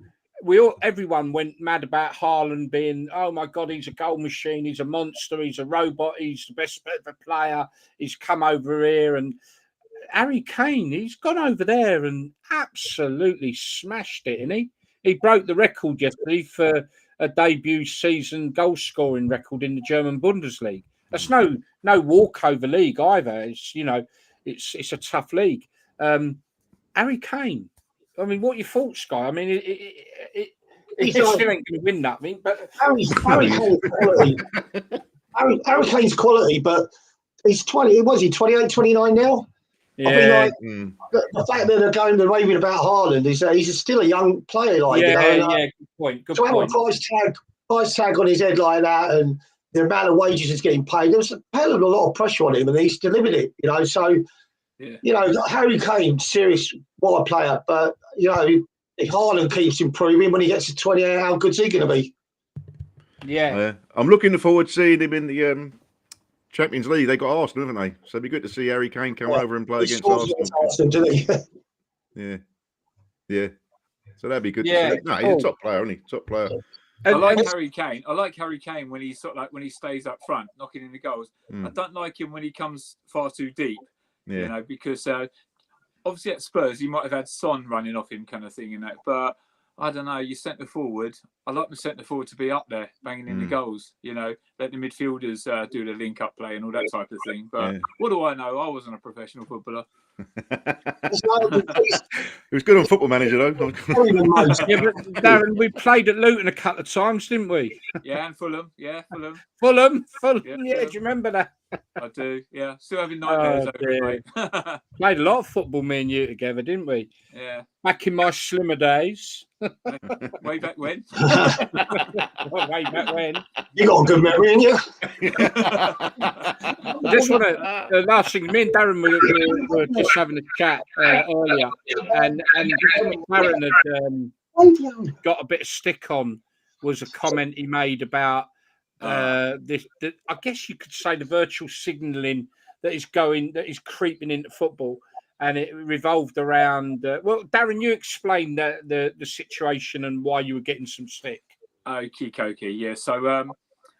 everyone went mad about Haaland being, oh my God, he's a goal machine, he's a monster, he's a robot, he's the best ever player, he's come over here. And Harry Kane, he's gone over there and absolutely smashed it, isn't he? He broke the record yesterday for a debut season goal scoring record in the German Bundesliga. That's no walkover league either. It's, you know, it's a tough league. Harry Kane, I mean, what are your thoughts, Guy? I mean, he still ain't going to win that, but Harry Kane's quality. Harry Kane's quality, but he's 20. Was he 28, 29 now? Yeah. I mean, the fact that they're going to raving about Haaland is he's still a young player. Like, good point. Good point. Have a price tag on his head like that, and the amount of wages he's getting paid, there was a hell of a lot of pressure on him, and he's delivered it. You know, so. Yeah. You know, Harry Kane, serious, what a player. But, you know, if Haaland keeps improving, when he gets to 28, how good's he going to be? Yeah. I'm looking forward to seeing him in the Champions League. They got Arsenal, haven't they? So it'd be good to see Harry Kane come over and play against Arsenal. Didn't he? Yeah. So that'd be good to see. No, he's a top player, isn't he? Top player. I like Harry Kane. I like Harry Kane when he's sort of like when he stays up front, knocking in the goals. I don't like him when he comes far too deep. Yeah. You know, because obviously at Spurs he might have had Son running off him, kind of thing, in that. But I don't know. You centre forward. I like the centre forward to be up there, banging in the goals. You know, let the midfielders do the link-up play and all that type of thing. But what do I know? I wasn't a professional footballer. He was good on Football Manager, though. Yeah, but Darren, we played at Luton a couple of times, didn't we? Yeah, and Fulham. Yeah, Fulham. Fulham. Yeah, do you remember that? I do. Yeah, still having nightmares over it. Played a lot of football, me and you together, didn't we? Yeah. Back in my slimmer days. Way back when. Way back when. You got a good memory, ain't you? I just want to, last thing, me and Darren were just having a chat earlier, and Darren had got a bit of stick on, was a comment he made about this. I guess you could say the virtual signalling that is creeping into football. And it revolved around. Well, Darren, you explained the situation and why you were getting some stick. Kikoki, yeah. So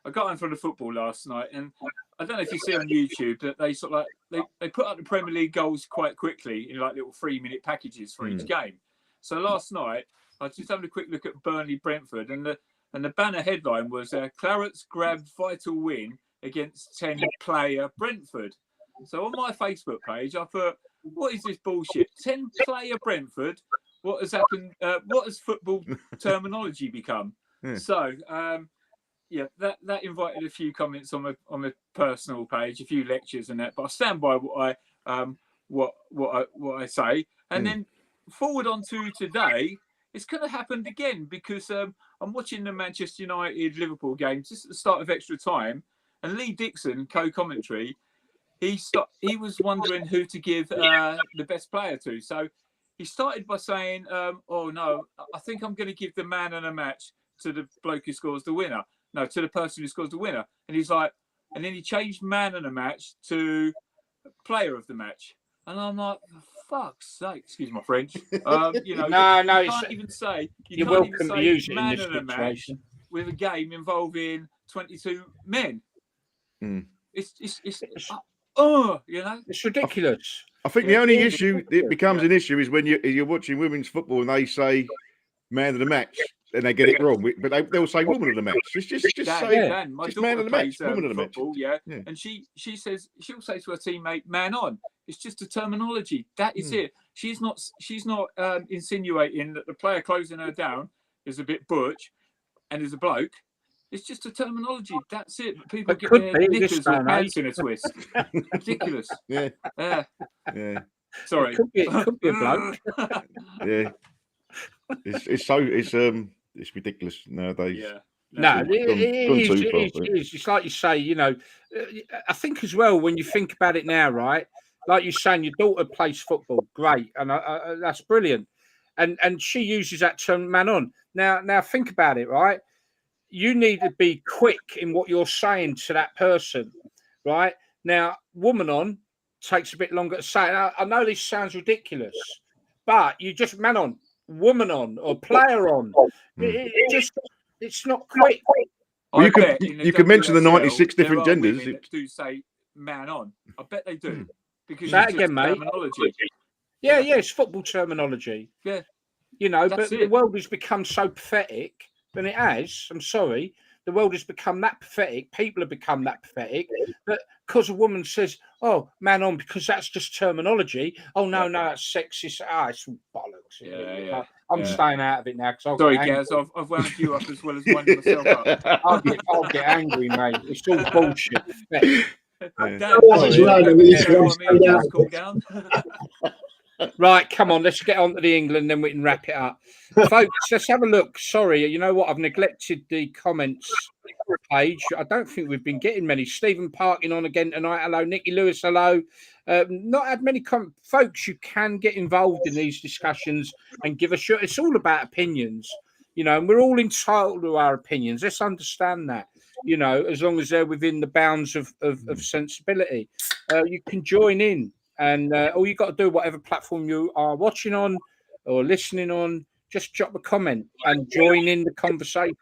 I got on from the football last night, and I don't know if you see on YouTube that they sort of like they put up the Premier League goals quite quickly in like little 3-minute packages for each game. So last night I was just having a quick look at Burnley-Brentford, and the banner headline was Clarets grabbed vital win against 10-player Brentford. So on my Facebook page, I thought, what is this bullshit? 10-player Brentford. What has happened? What has football terminology become? So, that invited a few comments on my personal page, a few lectures and that. But I stand by what I say. And then forward on to today, it's going to happen again because I'm watching the Manchester United Liverpool game just at the start of extra time, and Lee Dixon, co-commentary, he was wondering who to give the best player to. So he started by saying, "Oh no, I think I'm going to give the man of the match to the bloke who scores the winner. No, to the person who scores the winner." And he's like, and then he changed man of the match to player of the match. And I'm like, for fuck's sake, excuse my French. no, you can't even say you're welcome to use it in man this of the match situation with a game involving 22 men. It's it's ridiculous. I think the only issue it becomes an issue is when you're watching women's football and they say man of the match and they get it wrong, but they'll say woman of the match. It's just say my just man of the match, woman of the football, match. Yeah. And she'll say to her teammate, man on. It's just a terminology. That is it. She's not insinuating that the player closing her down is a bit butch and is a bloke. It's just a terminology. That's it. People get their knickers with pants in a twist. Ridiculous. Yeah. Sorry. It could be a bloke. Yeah. It's ridiculous nowadays. Yeah. No, it is. It's like you say, I think as well, when you think about it now, right? Like you're saying, your daughter plays football, great. And that's brilliant. And she uses that term man on. Now think about it, right? You need to be quick in what you're saying to that person, right? Now, woman on takes a bit longer to say. Now, I know this sounds ridiculous, but you just man on, woman on, or player on. It's not quick. Well, you could mention the 96 different genders. That do say man on. I bet they do. Because that it's again, mate. Terminology. Yeah, it's football terminology. Yeah. But the world has become so pathetic. And it has. I'm sorry. The world has become that pathetic. People have become that pathetic. But because a woman says, "Oh, man on," because that's just terminology. Oh no, that's sexist. It's all bollocks. Yeah. I'm staying out of it now. Sorry, Gaz. I've wound you up as well as winding myself up. I'll get angry, mate. It's all bullshit. Right, come on, let's get on to the England, then we can wrap it up. Folks, let's have a look. Sorry, you know what? I've neglected the comments page. I don't think we've been getting many. Stephen Parkin on again tonight. Hello. Nicky Lewis, hello. Not had many folks. You can get involved in these discussions and give us your... It's all about opinions, and we're all entitled to our opinions. Let's understand that, as long as they're within the bounds of sensibility. You can join in. And all you got to do, whatever platform you are watching on or listening on, just drop a comment and join in the conversation.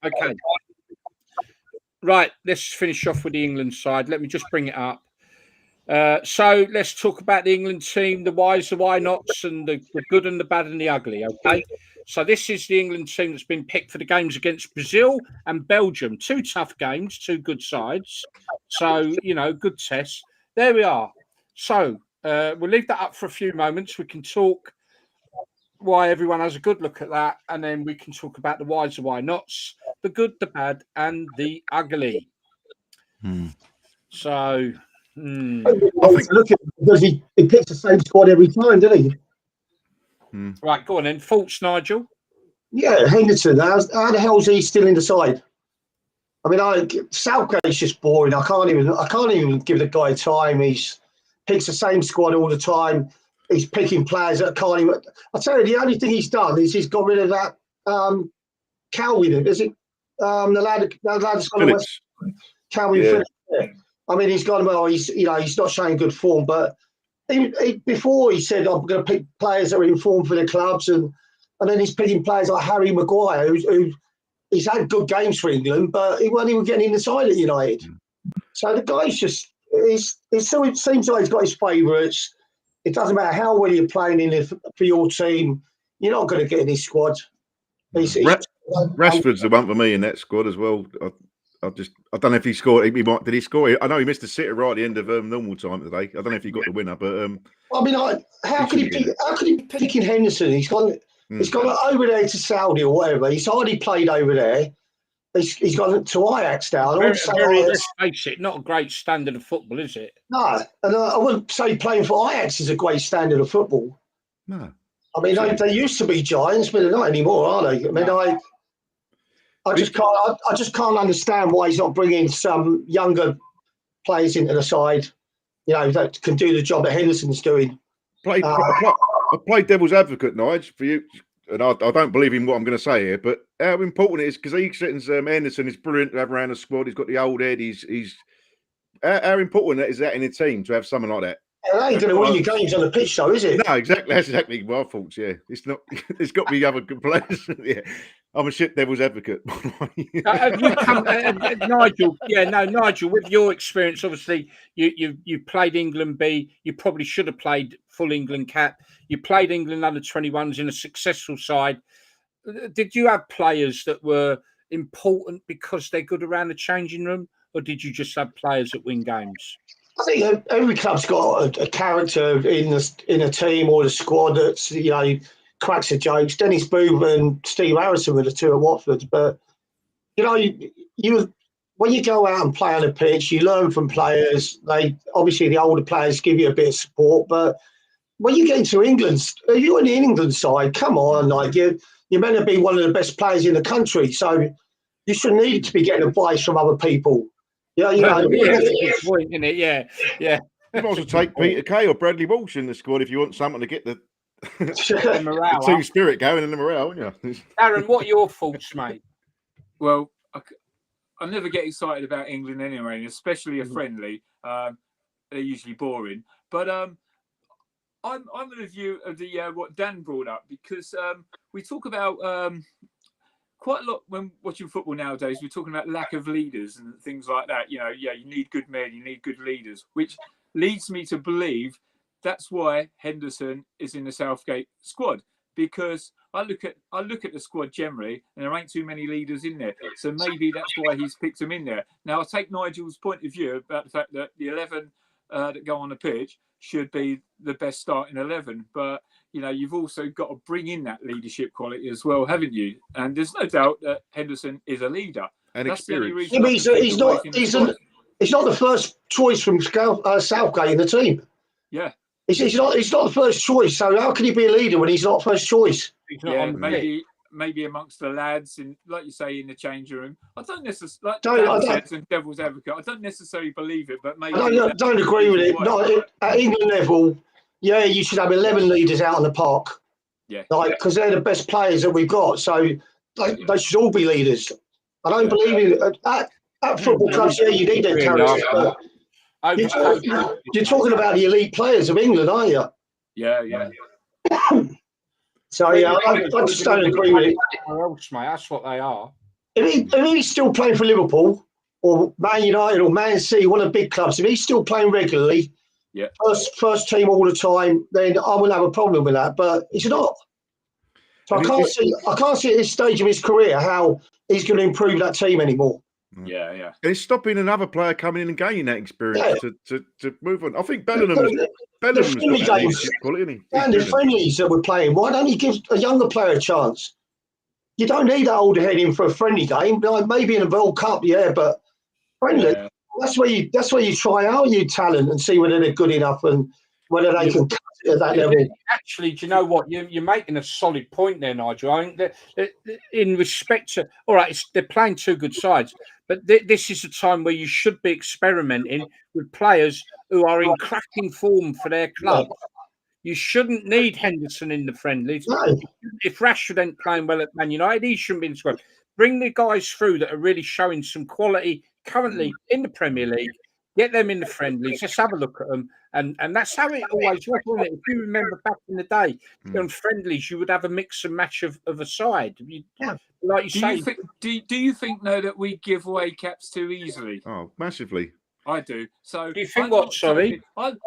Okay. Right, let's finish off with the England side. Let me just bring it up. So let's talk about the England team, the whys, the why nots, and the good and the bad and the ugly. Okay. So this is the England team that's been picked for the games against Brazil and Belgium. 2 tough games, 2 good sides. So, good tests. There we are. So we'll leave that up for a few moments. We can talk why everyone has a good look at that, and then we can talk about the whys, the why nots, the good, the bad, and the ugly. So, I think look at because he picks the same squad every time, doesn't he? Right, go on then. Thoughts, Nigel? Yeah, Henderson. How the hell is he still in the side? I mean, Southgate's just boring. I can't even give the guy time. He's picks the same squad all the time. He's picking players that can't even. I tell you, the only thing he's done is he's got rid of that Calvin. Is it the lad that's gone away? Calvin Phillips. Yeah. I mean, he's gone well. He's not showing good form, but before he said I'm going to pick players that are in form for the clubs, and then he's picking players like Harry Maguire, who he's had good games for England, but he wasn't even getting in the side at United. So the guy's just. It seems like he's got his favourites. It doesn't matter how well you're playing for your team, you're not going to get in his squad. Rashford's the one for me in that squad as well. I don't know if he scored. Did he score? I know he missed a sitter right at the end of normal time today. I don't know if he got the winner, but I mean, how could he pick in Henderson? He's gone over there to Saudi or whatever. He's hardly played over there. He's gone to Ajax now. Let's face it, not a great standard of football, is it? No, and I wouldn't say playing for Ajax is a great standard of football. No. I mean, they used to be giants, but they're not anymore, are they? I mean, I just can't understand why he's not bringing some younger players into the side, that can do the job that Henderson's doing. I play devil's advocate, Nigel, for you, and I don't believe in what I'm going to say here, but how important it is, because he says Henderson is brilliant to have around the squad. He's got the old head. He's how important is that in a team to have someone like that? It ain't going to win your games on the pitch, though, is it? No, exactly. That's exactly my thoughts. Yeah, it's not. There's got to be other good players. Yeah, I'm a shit devil's advocate. Have you come, Nigel? Yeah, no, Nigel. With your experience, obviously, you played England B. You probably should have played full England cap. You played England under 21s in a successful side. Did you have players that were important because they're good around the changing room, or did you just have players that win games? I think every club's got a character in a team or the squad that's cracks the jokes. Dennis Booth and Steve Harrison were the two at Watford, but you when you go out and play on the pitch, you learn from players. Obviously the older players give you a bit of support, but when you get into England, you're in the England side. Come on, you're meant to be one of the best players in the country, so you should need to be getting advice from other people. Yeah, that's a good point, isn't it? Yeah. You might as well take Peter Kay or Bradley Walsh in the squad if you want someone to get the morale, the team spirit going and the morale, wouldn't you? Darren, what are your thoughts, mate? Well, I never get excited about England anyway, especially a friendly. They're usually boring. But I'm of the view of the what Dan brought up, because we talk about quite a lot when watching football nowadays. We're talking about lack of leaders and things like that. You need good men, you need good leaders, which leads me to believe that's why Henderson is in the Southgate squad, because I look at the squad generally, and there ain't too many leaders in there. So maybe that's why he's picked them in there. Now, I'll take Nigel's point of view about the fact that the 11 that go on the pitch should be the best starting 11, but you've also got to bring in that leadership quality as well, haven't you? And there's no doubt that Henderson is a leader. And that's experience. The only reason he's not the first choice from Southgate in the team. Yeah. He's not the first choice. So how can he be a leader when he's not first choice? Maybe amongst the lads, and like you say, in the changing room. I don't necessarily, and devil's advocate, I don't necessarily believe it, but maybe I don't agree with it. Not at England level. Yeah, you should have 11 leaders out on the park. Yeah, because they're the best players that we've got. So they should all be leaders. I don't believe in at football clubs. Yeah, you need their character. You're talking about the elite players of England, aren't you? Yeah. So I just don't agree with it. Else, mate, that's what they are. If he's still playing for Liverpool or Man United or Man City, one of the big clubs, if he's still playing regularly, first team all the time, then I wouldn't have a problem with that. But he's not. So I can't see at this stage of his career how he's going to improve that team anymore. Yeah. And it's stopping another player coming in and gaining that experience to move on. I think Bellingham's got that leadership quality, isn't he? And the friendlies that we're playing, why don't you give a younger player a chance? You don't need that older head in for a friendly game. Maybe in a World Cup, but friendly. Yeah. That's where you try out your talent and see whether they're good enough and whether they can cut it at that level. Actually, do you know what? You're making a solid point there, Nigel. I think that in respect to, all right, they're playing two good sides, but this is a time where you should be experimenting with players who are in cracking form for their club. You shouldn't need Henderson in the friendlies. No. If Rashford ain't playing well at Man United, he shouldn't be in the squad. Bring the guys through that are really showing some quality currently in the Premier League. Get them in the friendlies. Let's have a look at them. And that's how it always was, wasn't it? If you remember back in the day, on friendlies, you would have a mix and match of a side. Like you say. Do you think, though, that we give away caps too easily? Oh, massively. I do. So do you think what, sorry? I'm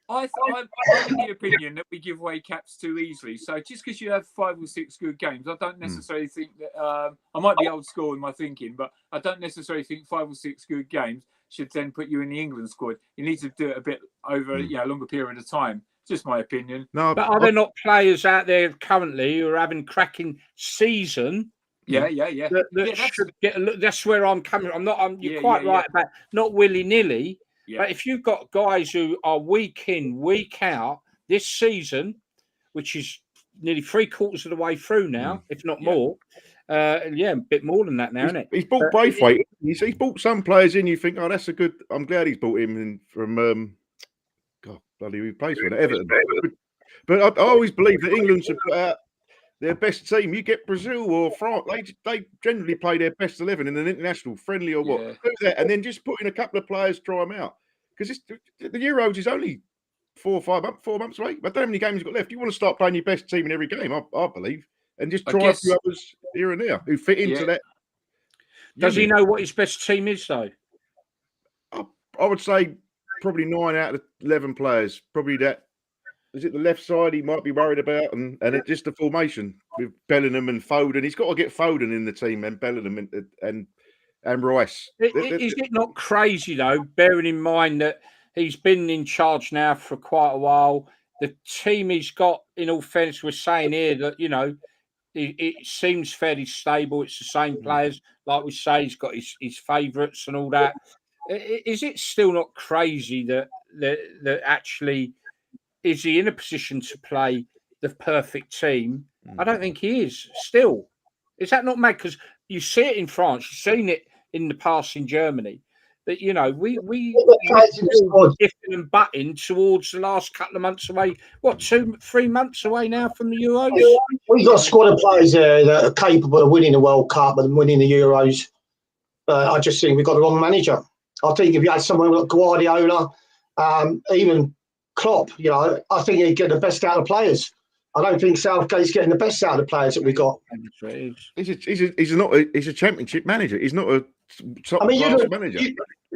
in the opinion that we give away caps too easily. So just because you have 5 or 6 good games, I don't necessarily think that I might be old school in my thinking, but I don't necessarily think 5 or 6 good games should then put you in the England squad. You need to do it a bit over a longer period of time. Just my opinion. No, but are there not players out there currently who are having cracking season? Yeah. Should get a look. That's where I'm coming. You're quite right about not willy-nilly. Yeah. But if you've got guys who are week in, week out this season, which is nearly 3/4 of the way through now, if not more. Yeah, a bit more than that now, isn't it? He's bought Braithwaite. He's bought some players in. You think, oh, that's a good. I'm glad he's bought him in from. God, bloody, who plays for Everton. But I always believe that England should put out their best team. You get Brazil or France, they generally play their best 11 in an international friendly or what. Do that, and then just put in a couple of players, try them out. Because the Euros is only 4 months away. I don't know how many games you've got left. You want to start playing your best team in every game, I believe, and just try a few others here and there who fit into that. Does he know what his best team is, though? I would say probably 9 out of 11 players. Probably that. Is it the left side he might be worried about, and it's just the formation with Bellingham and Foden. He's got to get Foden in the team and Bellingham and Rice. Is it not crazy though, bearing in mind that he's been in charge now for quite a while? The team he's got, in all fairness, we're saying here that it seems fairly stable. It's the same players, like we say. He's got his favourites and all that. Is it still not crazy that actually? Is he in a position to play the perfect team? I don't think he is. Still, is that not mad? Because you see it in France, you've seen it in the past in Germany. That we gifting and butting towards the last couple of months away. What, 2-3 months away now from the Euros? We've got a squad of players there that are capable of winning the World Cup and winning the Euros. I just think we've got the wrong manager. I think if you had someone like Guardiola, even Klopp, I think he'd get the best out of players. I don't think Southgate's getting the best out of the players that we got. He's a championship manager. He's not a top class manager.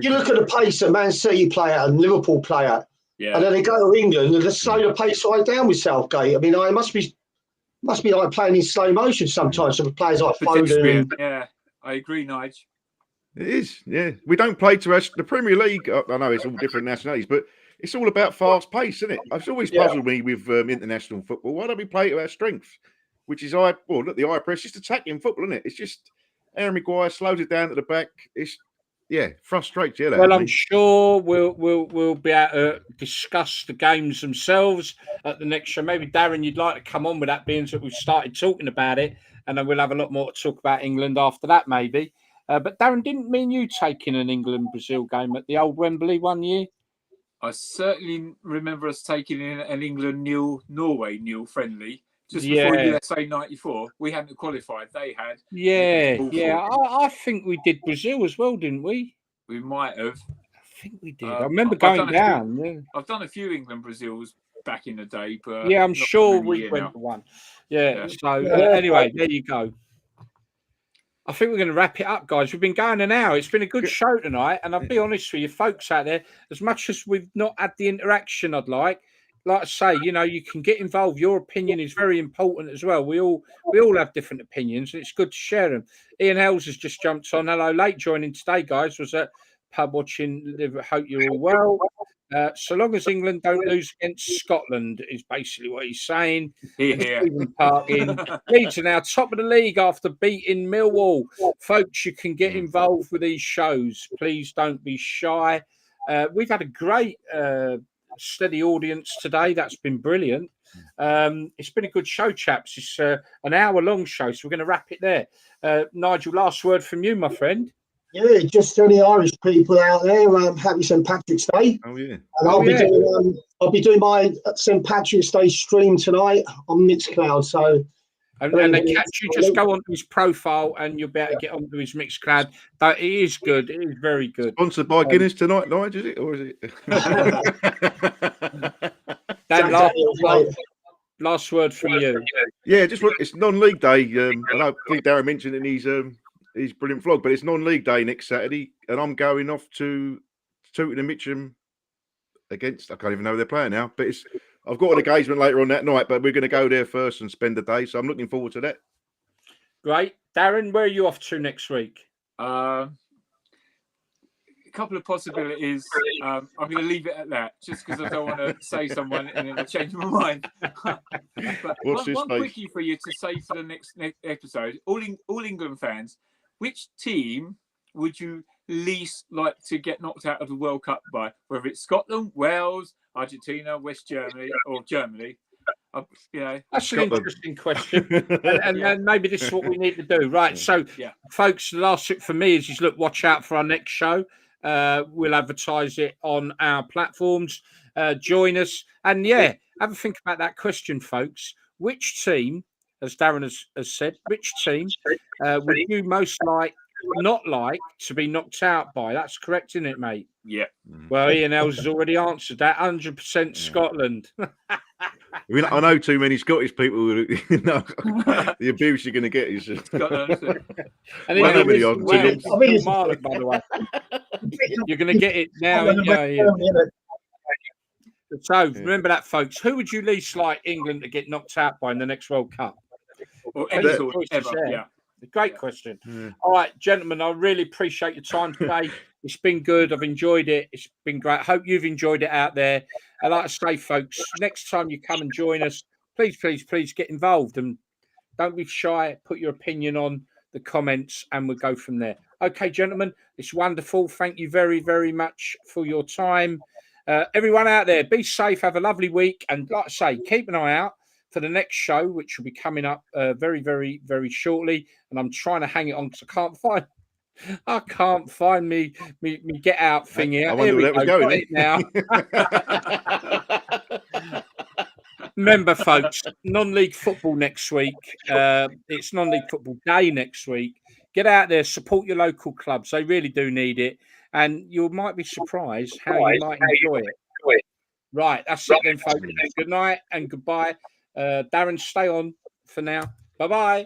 You look at the pace that Man City play at and Liverpool play at, and then they go to England and they slow the pace right down with Southgate. I mean, it must be like playing in slow motion sometimes for players like Foden. Yeah, I agree, Nigel. It is. Yeah, we don't play to us. The Premier League. I know it's all different nationalities, but it's all about fast pace, isn't it? It's always puzzled me with international football. Why don't we play to our strength, which is the eye press, just attacking football, isn't it? It's just Aaron Maguire slows it down at the back. It's frustrates you. Well, I'm sure we'll be able to discuss the games themselves at the next show. Maybe Darren, you'd like to come on with that, being that we've started talking about it, and then we'll have a lot more to talk about England after that, maybe. But Darren, didn't mean you taking an England-Brazil game at the old Wembley one year? I certainly remember us taking in an England-Norway friendly just before USA 94. We hadn't qualified. They had. I think we did Brazil as well, didn't we? We might have. I think we did. I remember going down. I've done a few England-Brazils back in the day, but I'm sure we went for one. So anyway, there you go. I think we're going to wrap it up, guys. We've been going an hour. It's been a good show tonight. And I'll be honest with you, folks out there, as much as we've not had the interaction I'd like I say, you can get involved. Your opinion is very important as well. We all have different opinions, and it's good to share them. Ian Hells has just jumped on. Hello, late joining today, guys. Was at pub watching. Hope you're all well. So long as England don't lose against Scotland is basically what he's saying. Stephen Parkin. Leeds are now top of the league after beating Millwall. Folks, you can get involved with these shows. Please don't be shy. We've had a great steady audience today. That's been brilliant. It's been a good show, chaps. It's an hour-long show, so we're going to wrap it there. Nigel, last word from you, my friend. Yeah, just to any Irish people out there, happy St. Patrick's Day. Oh yeah. And I'll be doing my St. Patrick's Day stream tonight on Mixcloud. So and they catch you, just go onto his profile and you'll be able to get onto his Mixcloud. It is good. It is very good. Sponsored by Guinness tonight, Nigel, is it? Or is it? Last word from you. Yeah, it's non-league day. I think Darren mentioned in his brilliant vlog, but it's non-league day next Saturday, and I'm going off to Tooting and Mitcham against. I can't even know who they're playing now, but I've got an engagement later on that night, but we're going to go there first and spend the day. So I'm looking forward to that. Great, Darren. Where are you off to next week? A couple of possibilities. I'm going to leave it at that, just because I don't want to say someone and then I'll change my mind. But one quickie for you to say for the next episode. All England fans, which team would you least like to get knocked out of the World Cup by? Whether it's Scotland, Wales, Argentina, West Germany, or Germany. Yeah, That's an Scotland. interesting question. And Yeah. then maybe this is what we need to do. Right. So, Yeah. folks, the last tip for me is look, watch out for our next show. We'll advertise it on our platforms. Join us. And yeah, have a think about that question, folks. Which team, as Darren has said, which team would you not like to be knocked out by? That's correct, isn't it, mate? Yeah. Well, Ian Els has already answered that. 100% Scotland. I mean, I know too many Scottish people who, you know, the abuse you're going to get is Scotland. And Well, then nobody there on is teams. Kilmarnock, by the way. You're going to get it now, yeah. So remember that, folks. Who would you least like England to get knocked out by in the next World Cup? Or Plenty any of sort choices ever. there. Yeah. Great question. Yeah. All right, gentlemen, I really appreciate your time today. It's been good. I've enjoyed it. It's been great. I hope you've enjoyed it out there. And like I say, folks, next time you come and join us, please get involved and don't be shy. Put your opinion on the comments and we'll go from there. Okay, gentlemen, it's wonderful. Thank you very, very much for your time. Everyone out there, be safe. Have a lovely week. And like I say, keep an eye out for the next show, which will be coming up very, very, very shortly. And I'm trying to hang it on because I can't find me get out thing here. I wonder Here where we that was go. going. Got it now. Remember, folks, non-league football next week. It's non-league football day next week. Get out there, support your local clubs. They really do need it. And you might be surprised how you might enjoy it. Right, that's it then, folks. Good night and goodbye. Darren, stay on for now. Bye-bye.